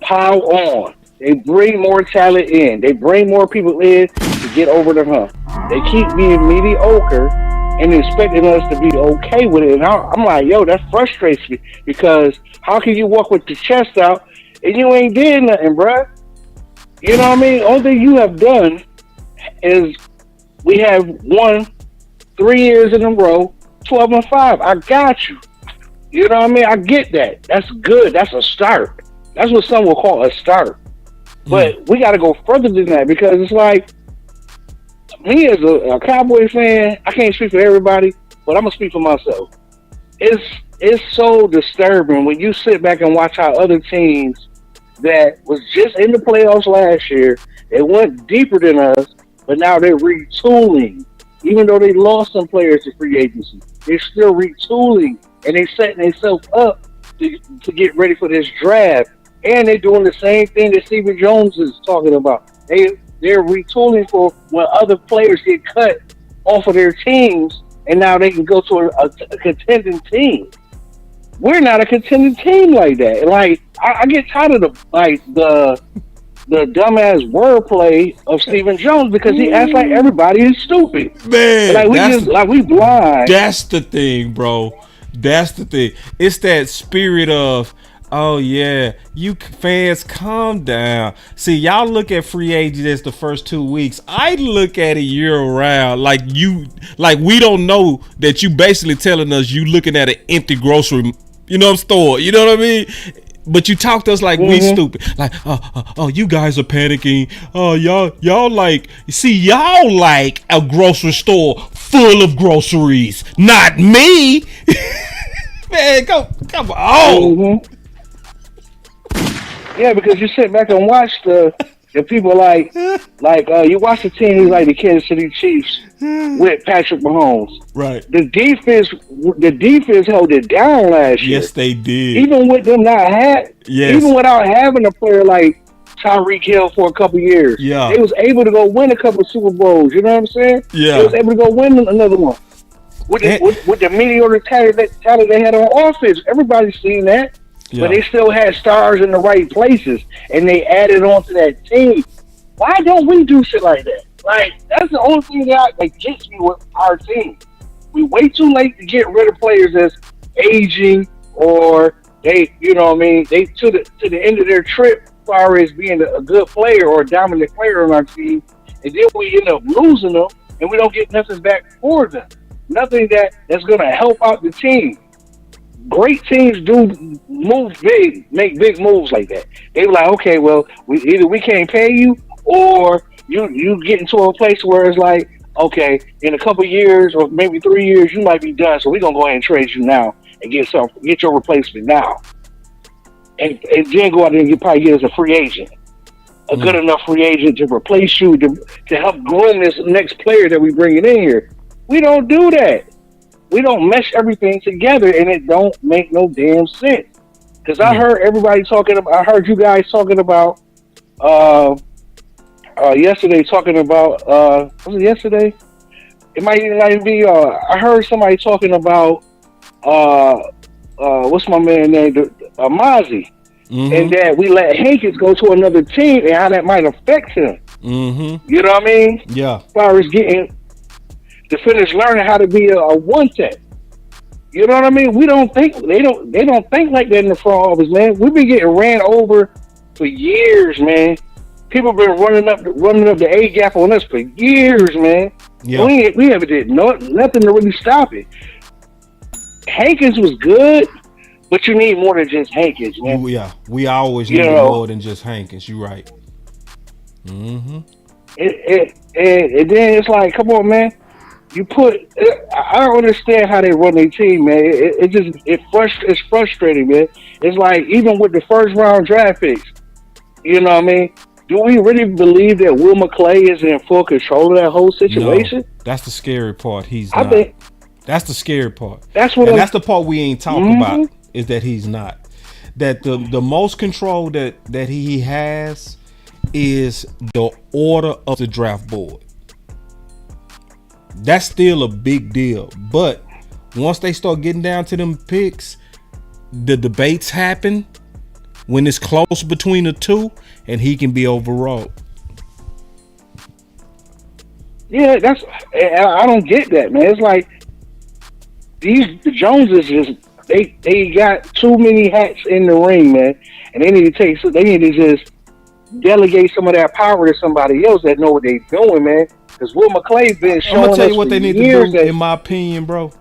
pile on. They bring more talent in. They bring more people in to get over the hump. They keep being mediocre and expecting us to be okay with it. And I'm like, yo, that frustrates me because how can you walk with the chest out and you ain't did nothing, bruh? You know what I mean? Only thing you have done is we have won 3 years in a row, 12-5. I got you. You know what I mean? I get that. That's good. That's a start. That's what some will call a start. But we got to go further than that because it's like, me as a Cowboy fan, I can't speak for everybody, but I'm gonna speak for myself. It's so disturbing when you sit back and watch how other teams that was just in the playoffs last year, they went deeper than us, but now they're retooling. Even though they lost some players to free agency, they're still retooling and they're setting themselves up to get ready for this draft. And they're doing the same thing that Stephen Jones is talking about. They're retooling for when other players get cut off of their teams, and now they can go to a contending team. We're not a contending team like that. Like I get tired of the dumbass wordplay of Stephen Jones because he acts like everybody is stupid. Man, we blind. That's the thing, bro. That's the thing. It's that spirit of, oh yeah, you fans calm down. See, y'all look at free agents as the first 2 weeks. I look at it year round. Like we don't know that you basically telling us you looking at an empty grocery, store. You know what I mean? But you talk to us like we stupid. Like, oh, you guys are panicking. Oh, y'all like a grocery store full of groceries. Not me. Man, come on. Yeah, because you sit back and watch the people like you watch the team like the Kansas City Chiefs with Patrick Mahomes. Right. The defense held it down last year. Yes, they did. Even with them even without having a player like Tyreek Hill for a couple years. Yeah. They was able to go win a couple Super Bowls. You know what I'm saying? Yeah. They was able to go win another one. With the mediocre talent they had on offense. Everybody's seen that. Yeah. But they still had stars in the right places, and they added on to that team. Why don't we do shit like that? Like, that's the only thing that gets me with our team. We wait too late to get rid of players aging, or they, you know what I mean, they to the end of their trip as far as being a good player or a dominant player on our team, and then we end up losing them, and we don't get nothing back for them. Nothing that's going to help out the team. Great teams do move big, make big moves like that. They were like, okay, well, either we can't pay you, or you get into a place where it's like, okay, in a couple years or maybe 3 years, you might be done, so we're going to go ahead and trade you now and get your replacement now. And then go out there and probably get as a free agent. A good enough free agent to replace you, to help groom this next player that we bringing in here. We don't do that. We don't mesh everything together, and it don't make no damn sense. Because I heard everybody talking about, I heard you guys talking about, yesterday talking about, was it yesterday? It might even be, I heard somebody talking about, what's my man name? Mozzie. And that we let Hankins go to another team and how that might affect him. You know what I mean? Yeah. As far as getting to finish learning how to be a one-tech. You know what I mean? We don't think they don't think like that in the front office, man. We've been getting ran over for years, man. People been running up the A gap on us for years, man. Yeah. We haven't did nothing to really stop it. Hankins was good, but you need more than just Hankins, man. Yeah, we always need more than just Hankins. You're right. And then it's like, come on, man. I don't understand how they run their team, man. It's frustrating, man. It's like, even with the first round draft picks, you know what I mean? Do we really believe that Will McClay is in full control of that whole situation? No, that's the scary part. He's I not. think that's the scary part. That's what. That's the part we ain't talking about, is that he's not. That the most control that he has is the order of the draft board. That's still a big deal. But once they start getting down to them picks, the debates happen when it's close between the two, and he can be overruled. Yeah, I don't get that, man. It's like the Joneses just they got too many hats in the ring, man, and they need to just delegate some of that power to somebody else that know what they're doing, man. Because Will McClay been showing us. I'm gonna tell you what they need to do, in my opinion, bro.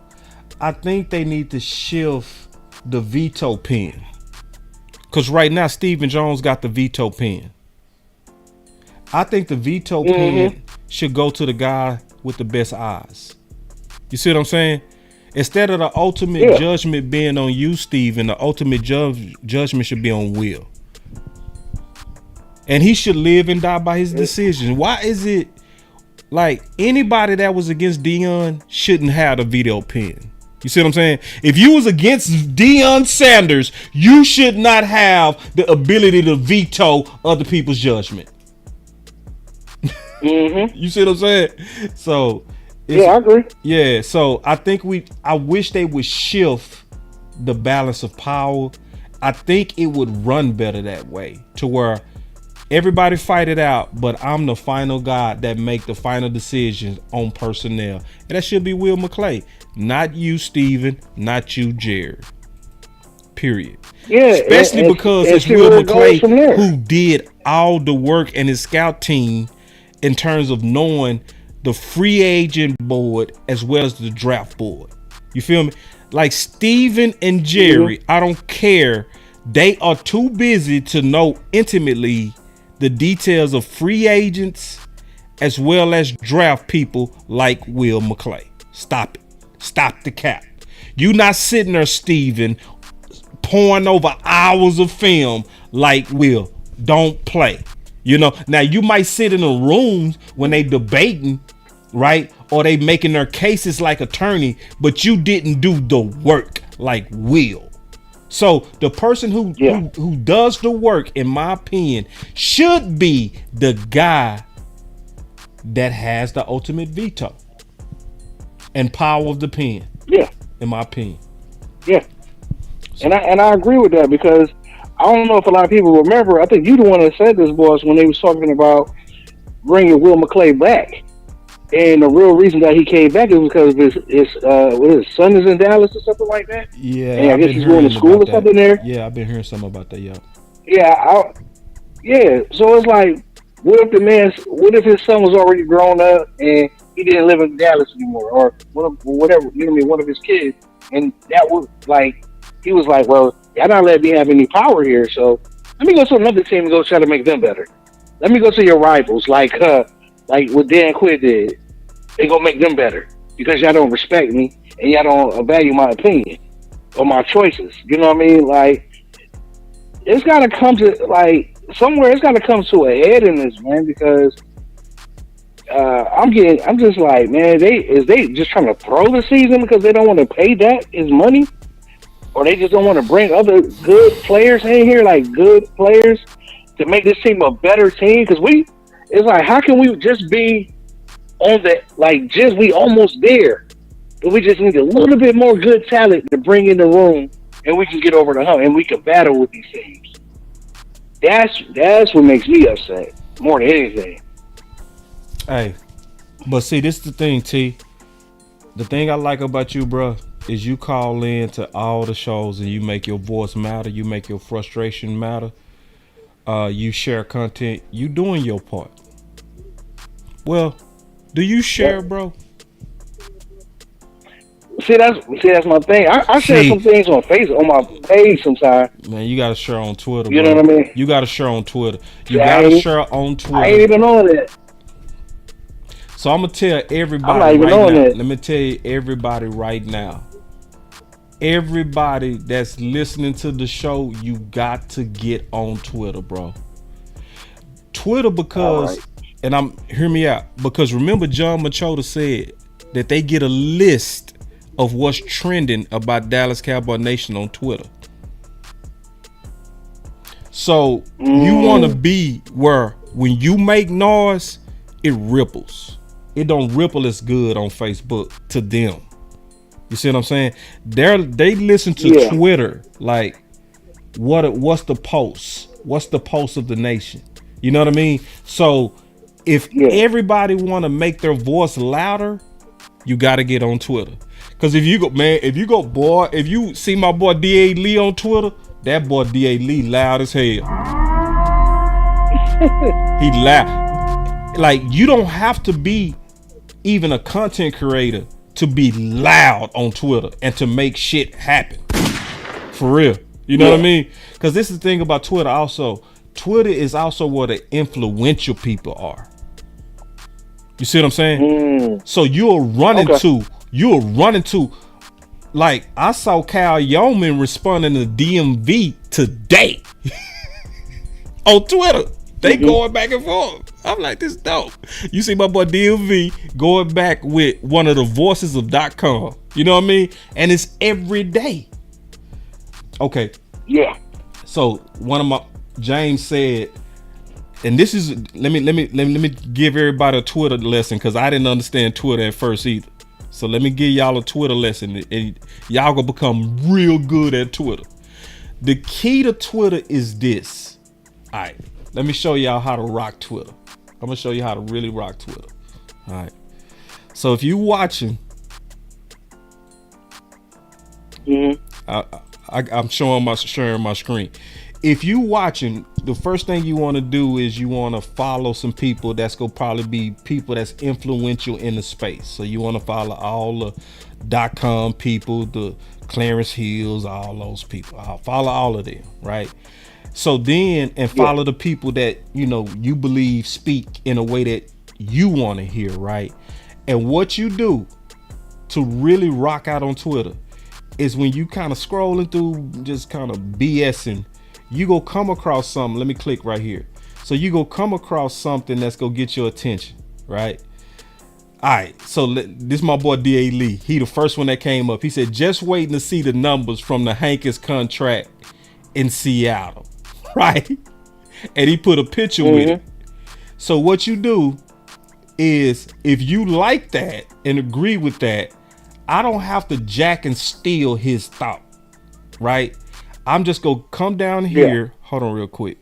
I think they need to shift the veto pen. Because right now, Stephen Jones got the veto pen. I think the veto pen should go to the guy with the best eyes. You see what I'm saying? Instead of the ultimate judgment being on you, Stephen, the ultimate judgment should be on Will. And he should live and die by his decisions. Why is it like anybody that was against Deion shouldn't have the veto pen? You see what I'm saying? If you was against Deion Sanders, you should not have the ability to veto other people's judgment. You see what I'm saying? So I agree. Yeah, so I wish they would shift the balance of power. I think it would run better that way, to where everybody fight it out, but I'm the final guy that make the final decisions on personnel. And that should be Will McClay. Not you, Steven. Not you, Jared. Period. Yeah. Especially because it's Will McClay who did all the work and his scout team in terms of knowing the free agent board as well as the draft board. You feel me? Like Steven and Jerry, I don't care. They are too busy to know intimately the details of free agents as well as draft people like Will McClay. Stop it. Stop the cap. You not sitting there, Steven, pouring over hours of film like Will. Don't play. You know, now you might sit in the rooms when they debating, right? Or they making their cases like attorney, but you didn't do the work like Will. So the person who does the work, in my opinion, should be the guy that has the ultimate veto and power of the pen. Yeah, in my opinion. Yeah, and I agree with that, because I don't know if a lot of people remember. I think you the one that said this, boss, when they was talking about bringing Will McClay back. And the real reason that he came back is because his son is in Dallas or something like that. Yeah, and I guess he's going to school or something there. Yeah, I've been hearing something about that. Yeah. Yeah. So it's like, what if his son was already grown up and he didn't live in Dallas anymore, or whatever? You know what I mean? One of his kids, and that was like, he was like, well, y'all not letting me have any power here, so let me go to another team and go try to make them better. Let me go to your rivals, like what Dan Quinn did. They gonna make them better because y'all don't respect me and y'all don't value my opinion or my choices. You know what I mean? Like, it's gotta come to somewhere. It's gotta come to a head in this, man. Because I'm just like, man, they just trying to throw the season because they don't want to pay that his money, or they just don't want to bring other good players in here, like good players, to make this team a better team. Because it's like, how can we just be on the, we almost there, but we just need a little bit more good talent to bring in the room, and we can get over the hump, and we can battle with these teams. That's what makes me upset more than anything. Hey, but see, this is the thing, T. The thing I like about you, bro, is you call in to all the shows and you make your voice matter. You make your frustration matter. You share content. You doing your part. Well, do you share, bro? See, that's my thing. I share some things on Facebook, on my page sometimes. Man, you gotta share on Twitter. You bro. know what I mean? You gotta share on Twitter. Gotta share on Twitter. I ain't even on that. So I'm gonna tell everybody I'm not even right on now. that. Let me tell you, everybody right now. Everybody that's listening to the show, you got to get on Twitter, bro. Twitter, because, and hear me out, because remember John Machota said that they get a list of what's trending about Dallas Cowboy Nation on Twitter. So you want to be where when you make noise, it ripples. It don't ripple as good on Facebook to them. You see what I'm saying? They listen to Twitter like, what's the post? What's the post of the nation? You know what I mean? So if everybody want to make their voice louder, you got to get on Twitter. Because if you see my boy D.A. Lee on Twitter, that boy D.A. Lee loud as hell. He loud. Like, you don't have to be even a content creator to be loud on Twitter and to make shit happen. For real. You know what I mean? Because this is the thing about Twitter also. Twitter is also where the influential people are. You see what I'm saying? So you'll run into, like, I saw Cal Yeoman responding to DMV today on Twitter. They going back and forth. I'm like, this dope. You see my boy DMV going back with one of the voices of .com. You know what I mean? And it's every day. Okay. Yeah. So one of my James said, and this is let me give everybody a Twitter lesson, because I didn't understand Twitter at first either. So let me give y'all a Twitter lesson, and y'all gonna become real good at Twitter. The key to Twitter is this. All right, let me show y'all how to rock Twitter. I'm gonna show you how to really rock Twitter. All right. So if you watching, I'm sharing my screen. If you watching, the first thing you want to do is you want to follow some people that's gonna probably be people that's influential in the space. So you want to follow all the .com people, the Clarence Hills, all those people. I'll follow all of them, right? So then, and follow the people that, you know, you believe speak in a way that you want to hear, right? And what you do to really rock out on Twitter is when you kind of scrolling through, just kind of BSing, you go come across something. Let me click right here. So you go come across something that's gonna get your attention, right? All right, so this is my boy D.A. Lee. He the first one that came up. He said, just waiting to see the numbers from the Hankins contract in Seattle, right? And he put a picture with it. So what you do is, if you like that and agree with that, I don't have to jack and steal his thought, right? I'm just gonna come down here. Hold on real quick.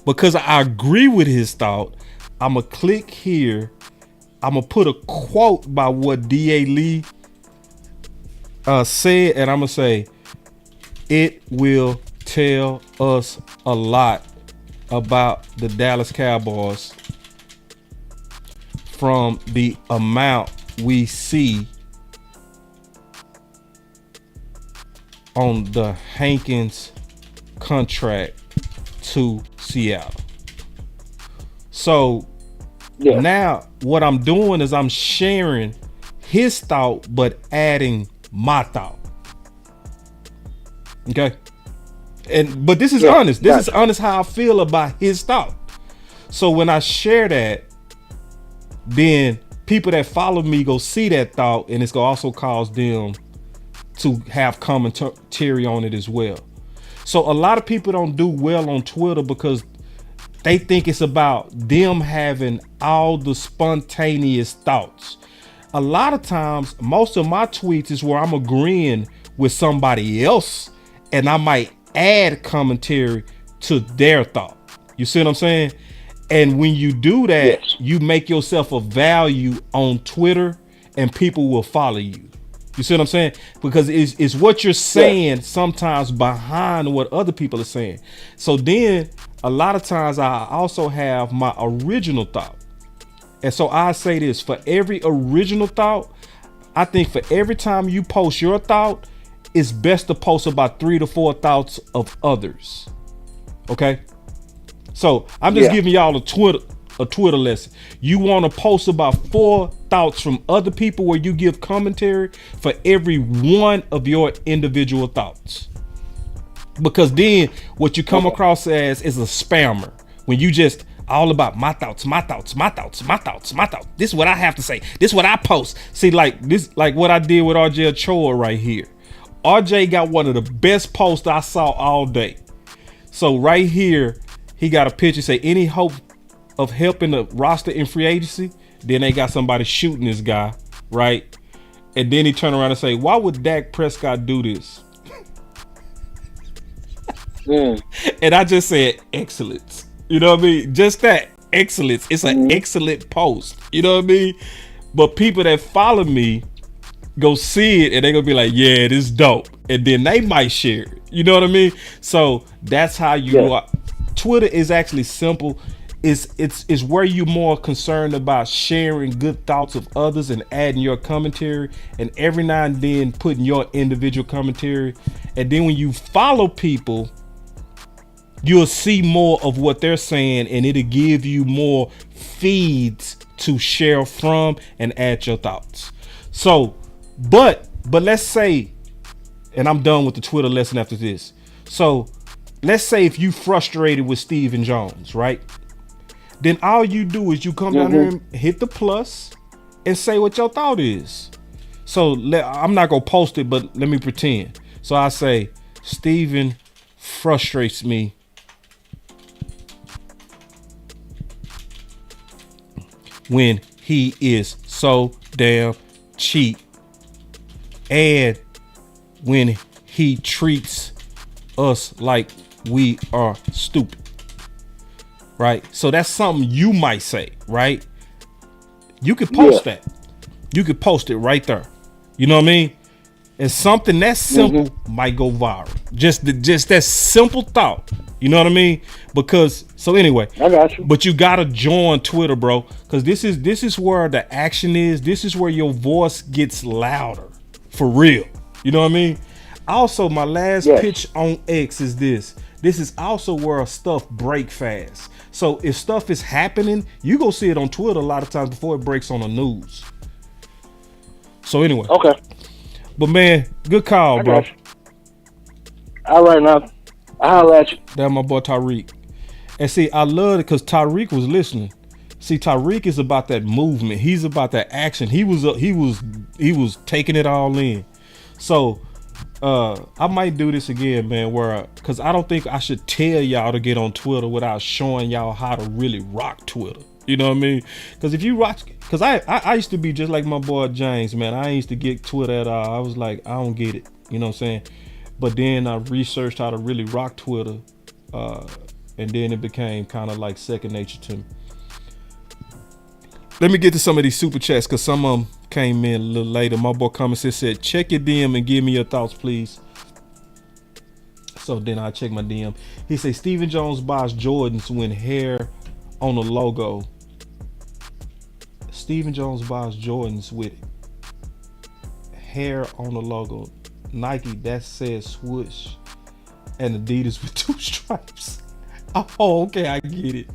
Because I agree with his thought, I'm gonna click here I'm gonna put a quote by what D.A. Lee said, and I'm gonna say it will tell us a lot about the Dallas Cowboys from the amount we see on the Hankins contract to Seattle. So now what I'm doing is I'm sharing his thought but adding my thought. Okay. But this is honest. This is honest how I feel about his thought. So when I share that, then people that follow me go see that thought, and it's gonna also cause them to have commentary on it as well. So a lot of people don't do well on Twitter because they think it's about them having all the spontaneous thoughts. A lot of times, most of my tweets is where I'm agreeing with somebody else, and I might add commentary to their thought. You see what I'm saying? And when you do that, you make yourself a value on Twitter, and people will follow you. You see what I'm saying? Because it's what you're saying sometimes behind what other people are saying. So then a lot of times I also have my original thought. And so I say this, for every original thought, I think for every time you post your thought, it's best to post about 3 to 4 thoughts of others. Okay? So I'm just giving y'all a Twitter lesson. You want to post about 4 thoughts from other people where you give commentary for every one of your individual thoughts. Because then what you come across as is a spammer. When you just all about my thoughts. This is what I have to say. This is what I post. See, like what I did with RJ Ochoa right here. RJ got one of the best posts I saw all day. So right here, he got a picture say any hope of helping the roster in free agency. Then they got somebody shooting this guy, right? And then he turned around and say, why would Dak Prescott do this? And I just said excellence. You know what I mean? Just that excellence. It's an excellent post. You know what I mean? But people that follow me go see it and they're gonna be like, yeah, this is dope. And then they might share it. You know what I mean? So that's how you are. Twitter is actually simple. It's where you're more concerned about sharing good thoughts of others and adding your commentary, and every now and then putting your individual commentary. And then when you follow people, you'll see more of what they're saying, and it'll give you more feeds to share from and add your thoughts. So, but let's say, and I'm done with the Twitter lesson after this. So let's say if you frustrated with Stephen Jones, right? Then all you do is you come down here and hit the plus and say what your thought is. So I'm not gonna post it, but let me pretend. So I say, Stephen frustrates me when he is so damn cheap and when he treats us like we are stupid. Right? So that's something you might say, right? You could post that. You could post it right there. You know what I mean? And something that simple might go viral. Just that simple thought. You know what I mean? Because so anyway, I got you. But you gotta join Twitter, bro. Because this is where the action is. This is where your voice gets louder. For real. You know what I mean? Also, my last pitch on X is this. This is also where stuff break fast. So if stuff is happening, you go see it on Twitter a lot of times before it breaks on the news. So anyway. Okay. But man, good call, bro. All right, now. I'll let you. That's my boy Tyreek. And see, I love it because Tyreek was listening. See, Tyreek is about that movement. He's about that action. He was taking it all in. So I might do this again, man, because I don't think I should tell y'all to get on Twitter without showing y'all how to really rock Twitter. You know what I mean? Because if you rock, because I used to be just like my boy James, man. I used to get Twitter at all. I was like, I don't get it. You know what I'm saying? But then I researched how to really rock Twitter, and then it became kind of like second nature to me. Let me get to some of these super chats because some of them came in a little later. My boy comments said, check your DM and give me your thoughts, please. So then I check my DM. He said, Stephen Jones buys Jordans when hair on the logo. Stephen Jones buys Jordans with hair on the logo. Nike, that says swoosh. And Adidas with 2 stripes. Oh, okay, I get it.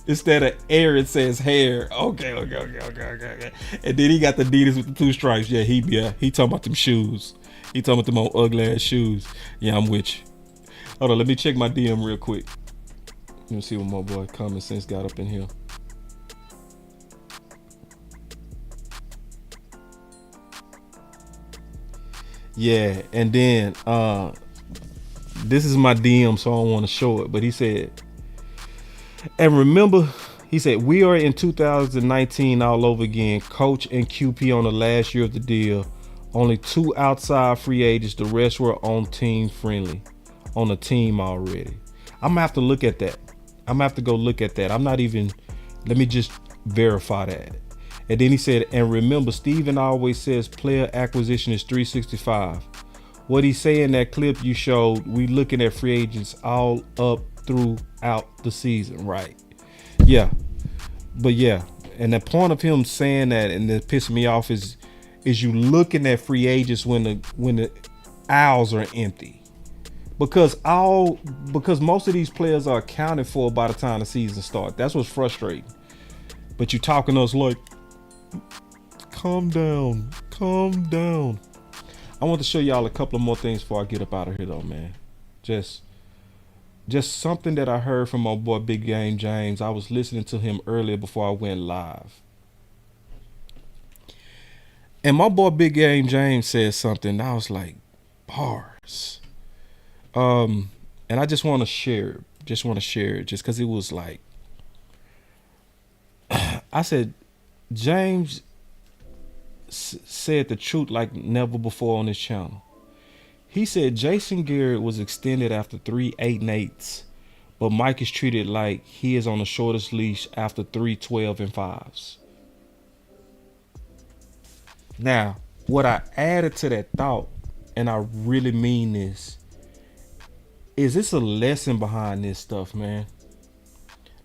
Instead of air, it says hair. Okay. And then he got the Adidas with the 2 stripes. Yeah, he talking about them shoes. He talking about them old ugly ass shoes. Yeah, I'm with you. Hold on, let me check my DM real quick. Let me see what my boy Common Sense got up in here. Yeah, and then this is my DM, so I don't want to show it, but he said, and remember, he said, we are in 2019 all over again. Coach and QP on the last year of the deal. Only 2 outside free agents. The rest were on team friendly, on the team already. I'm gonna have to look at that. I'm gonna have to go look at that. I'm not even, let me just verify that. And then he said, and remember, Steven always says player acquisition is 365. What he say in that clip you showed, we looking at free agents all up throughout the season, right? Yeah. But yeah, and the point of him saying that and that pissing me off is you looking at free agents when the aisles are empty. Because most of these players are accounted for by the time the season starts. That's what's frustrating. But you talking to us like, calm down. I want to show y'all a couple of more things before I get up out of here though, man. Just something that I heard from my boy Big Game James. I was listening to him earlier before I went live. And my boy Big Game James said something. I was like, bars. And I just want to share it. Just because it was like, I said, James said the truth like never before on this channel. He said Jason Garrett was extended after 3 8-8s, but Mike is treated like he is on the shortest leash after 3 12-5s. Now, what I added to that thought, and I really mean this, is this a lesson behind this stuff, man.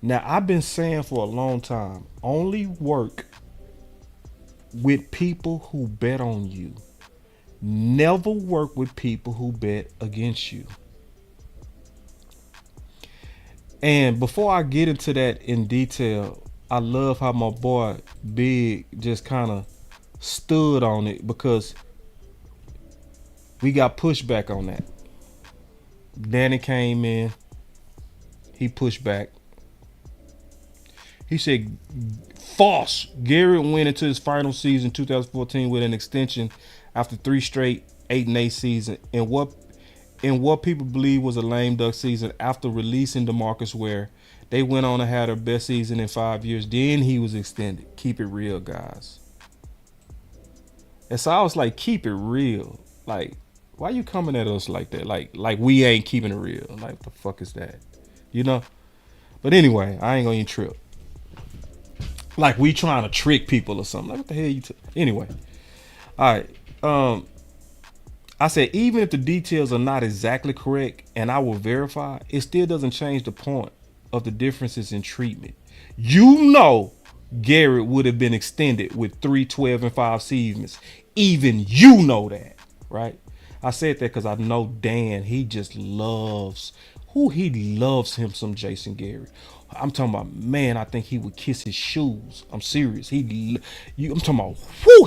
Now, I've been saying for a long time, only work with people who bet on you. Never work with people who bet against you. And before I get into that in detail, I love how my boy Big just kind of stood on it because we got pushback on that. Danny came in, he pushed back. He said, false. Garrett went into his final season 2014 with an extension after 3 straight 8-8 season in what people believe was a lame duck season after releasing DeMarcus Ware. They went on and had their best season in 5 years. Then he was extended. Keep it real, guys. And so I was like, keep it real. Like, why you coming at us like that? Like we ain't keeping it real. Like, what the fuck is that? You know? But anyway, I ain't gonna even trip. Like we trying to trick people or something. Like, what the hell you anyway. All right. I said, even if the details are not exactly correct, and I will verify, it still doesn't change the point of the differences in treatment. You know, Garrett would have been extended with 3 12-5 seasons. Even you know that, right? I said that because I know Dan, he just loves him some Jason Garrett. I'm talking about, man, I think he would kiss his shoes. I'm serious. I'm talking about,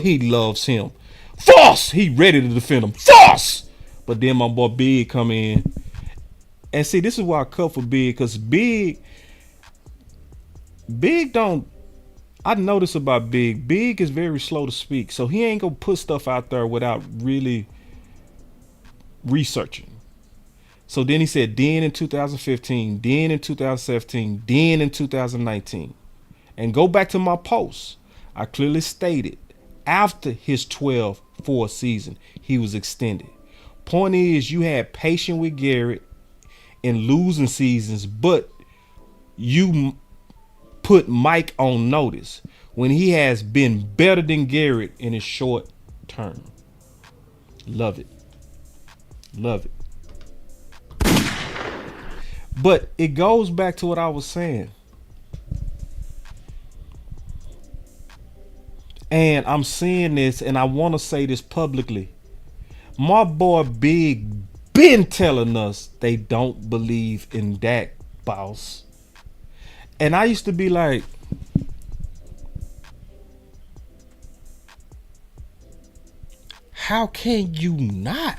he loves him. False! He ready to defend him. False! But then my boy Big come in. And see, this is why I cut for Big, because Big don't, I notice about Big is very slow to speak. So he ain't gonna put stuff out there without really researching. So then he said, then in 2015, then in 2017, then in 2019. And go back to my post. I clearly stated, after his 12-4 season, he was extended. Point is, you had patience with Garrett in losing seasons, but you put Mike on notice. when he has been better than Garrett in his short term. Love it. Love it. But it goes back to what I was saying. And I'm seeing this, and I want to say this publicly. My boy Big been telling us they don't believe in Dak, boss. And I used to be like, how can you not?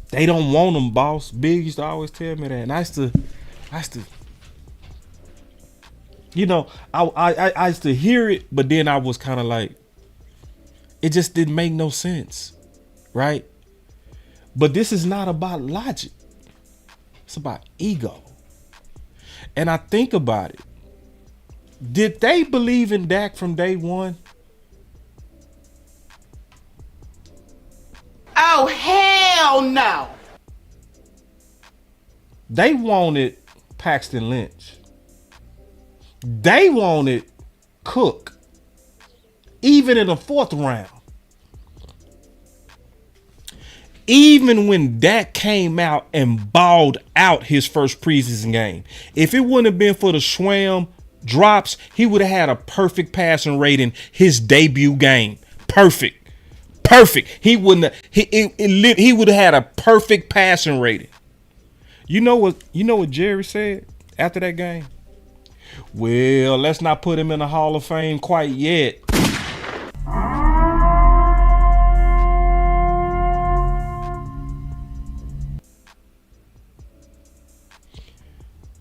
They don't want him, boss. Big used to always tell me that. And I used to, you know, I used to hear it, but then I was kind of like, it just didn't make no sense, right? But this is not about logic. It's about ego. And I think about it. Did they believe in Dak from day one? Oh, hell no. They wanted Paxton Lynch. They wanted Cook. Even in the 4th round. Even when Dak came out and balled out his first preseason game. If it wouldn't have been for the Schwam drops, he would have had a perfect passing rating his debut game. Perfect. He wouldn't have, he would have had a perfect passing rating. You know what Jerry said after that game? Well, let's not put him in the Hall of Fame quite yet.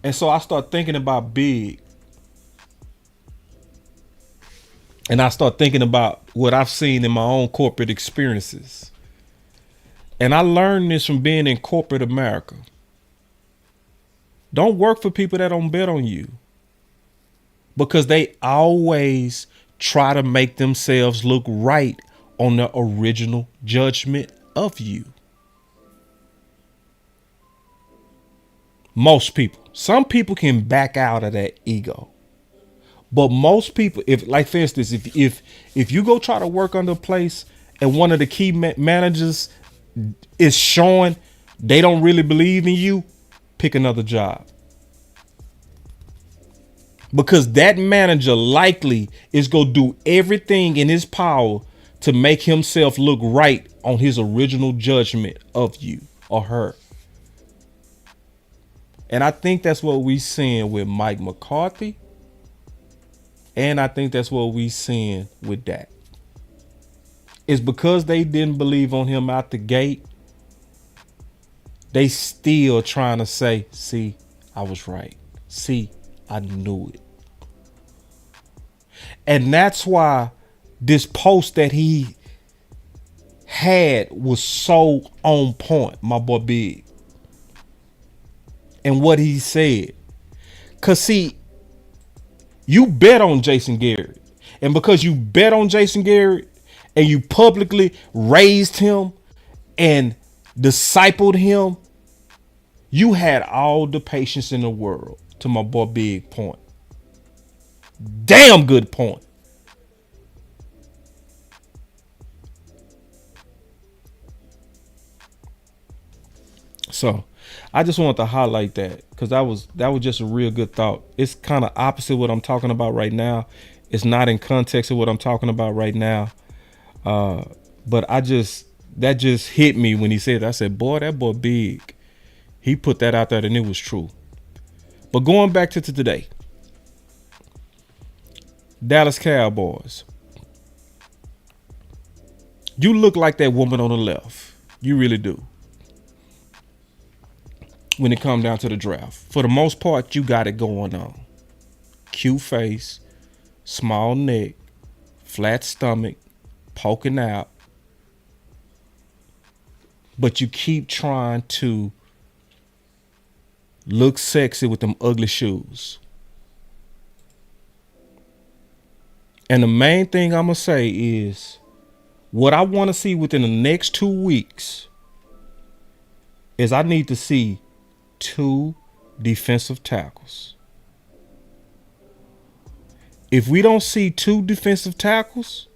And so I start thinking about Big. And I start thinking about what I've seen in my own corporate experiences. And I learned this from being in corporate America. Don't work for people that don't bet on you. Because they always try to make themselves look right on the original judgment of you. Most people. Some people can back out of that ego. But most people, if like for instance, if you go try to work under a place and one of the key managers is showing they don't really believe in you, pick another job. Because that manager likely is going to do everything in his power to make himself look right on his original judgment of you or her. And I think that's what we seeing with Mike McCarthy. And I think that's what we seeing with Dak. It's because they didn't believe on him out the gate. They still trying to say, see, I was right. See, I knew it. And that's why this post that he had was so on point, my boy Big. And what he said. Because see, you bet on Jason Garrett. And because you bet on Jason Garrett and you publicly raised him and discipled him, you had all the patience in the world, to my boy Big point. Damn good point. So I just wanted to highlight that because that was just a real good thought. It's kind of opposite what I'm talking about right now. It's not in context of what I'm talking about right now. But that just hit me when he said that. I said, boy, that boy Big. He put that out there and it was true. But going back to today, Dallas Cowboys. You look like that woman on the left. You really do. When it comes down to the draft. For the most part, you got it going on. Cute face, small neck, flat stomach, poking out. But you keep trying to look sexy with them ugly shoes. And the main thing I'm going to say is what I want to see within the next 2 weeks is I need to see 2 defensive tackles. if we don't see 2 defensive tackles,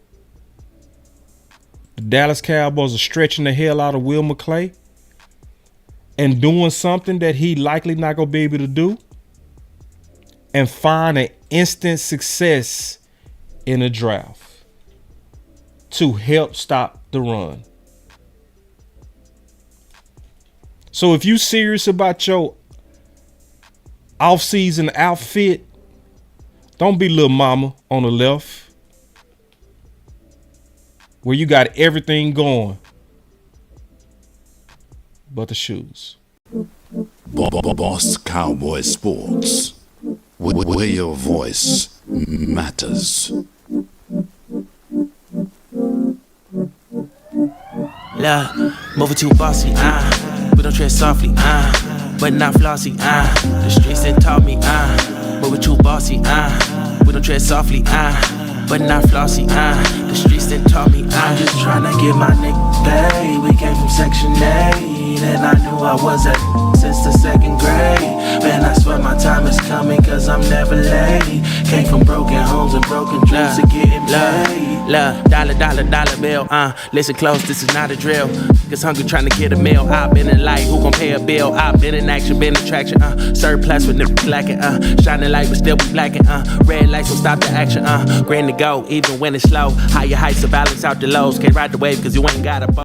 the Dallas Cowboys are stretching the hell out of Will McClay and doing something that he likely not going to be able to do and find an instant success in a draft to help stop the run. So if you serious about your off-season outfit, don't be little mama on the left where you got everything going but the shoes. Boss Cowboy Sports, where your voice matters. Love, moving too bossy, we don't tread softly, but not flossy, the streets done taught me, moving too bossy, we don't tread softly, but not flossy, the streets done taught me, I'm just tryna get my nigga paid. We came from Section 8, and I knew I was at since the 2nd grade. Man, I swear my time is coming, cause I'm never late. Came from broken homes and broken dreams to getting paid. Dollar bill, listen close, this is not a drill. Cause hungry trying to get a meal. I've been in light, who gon' pay a bill? I've been in action, been in traction, surplus with niggas lacking, shining light but still be blacking, red lights will stop the action, green to go, even when it's slow. Higher heights to balance out the lows. Can't ride the wave cause you ain't got a boat.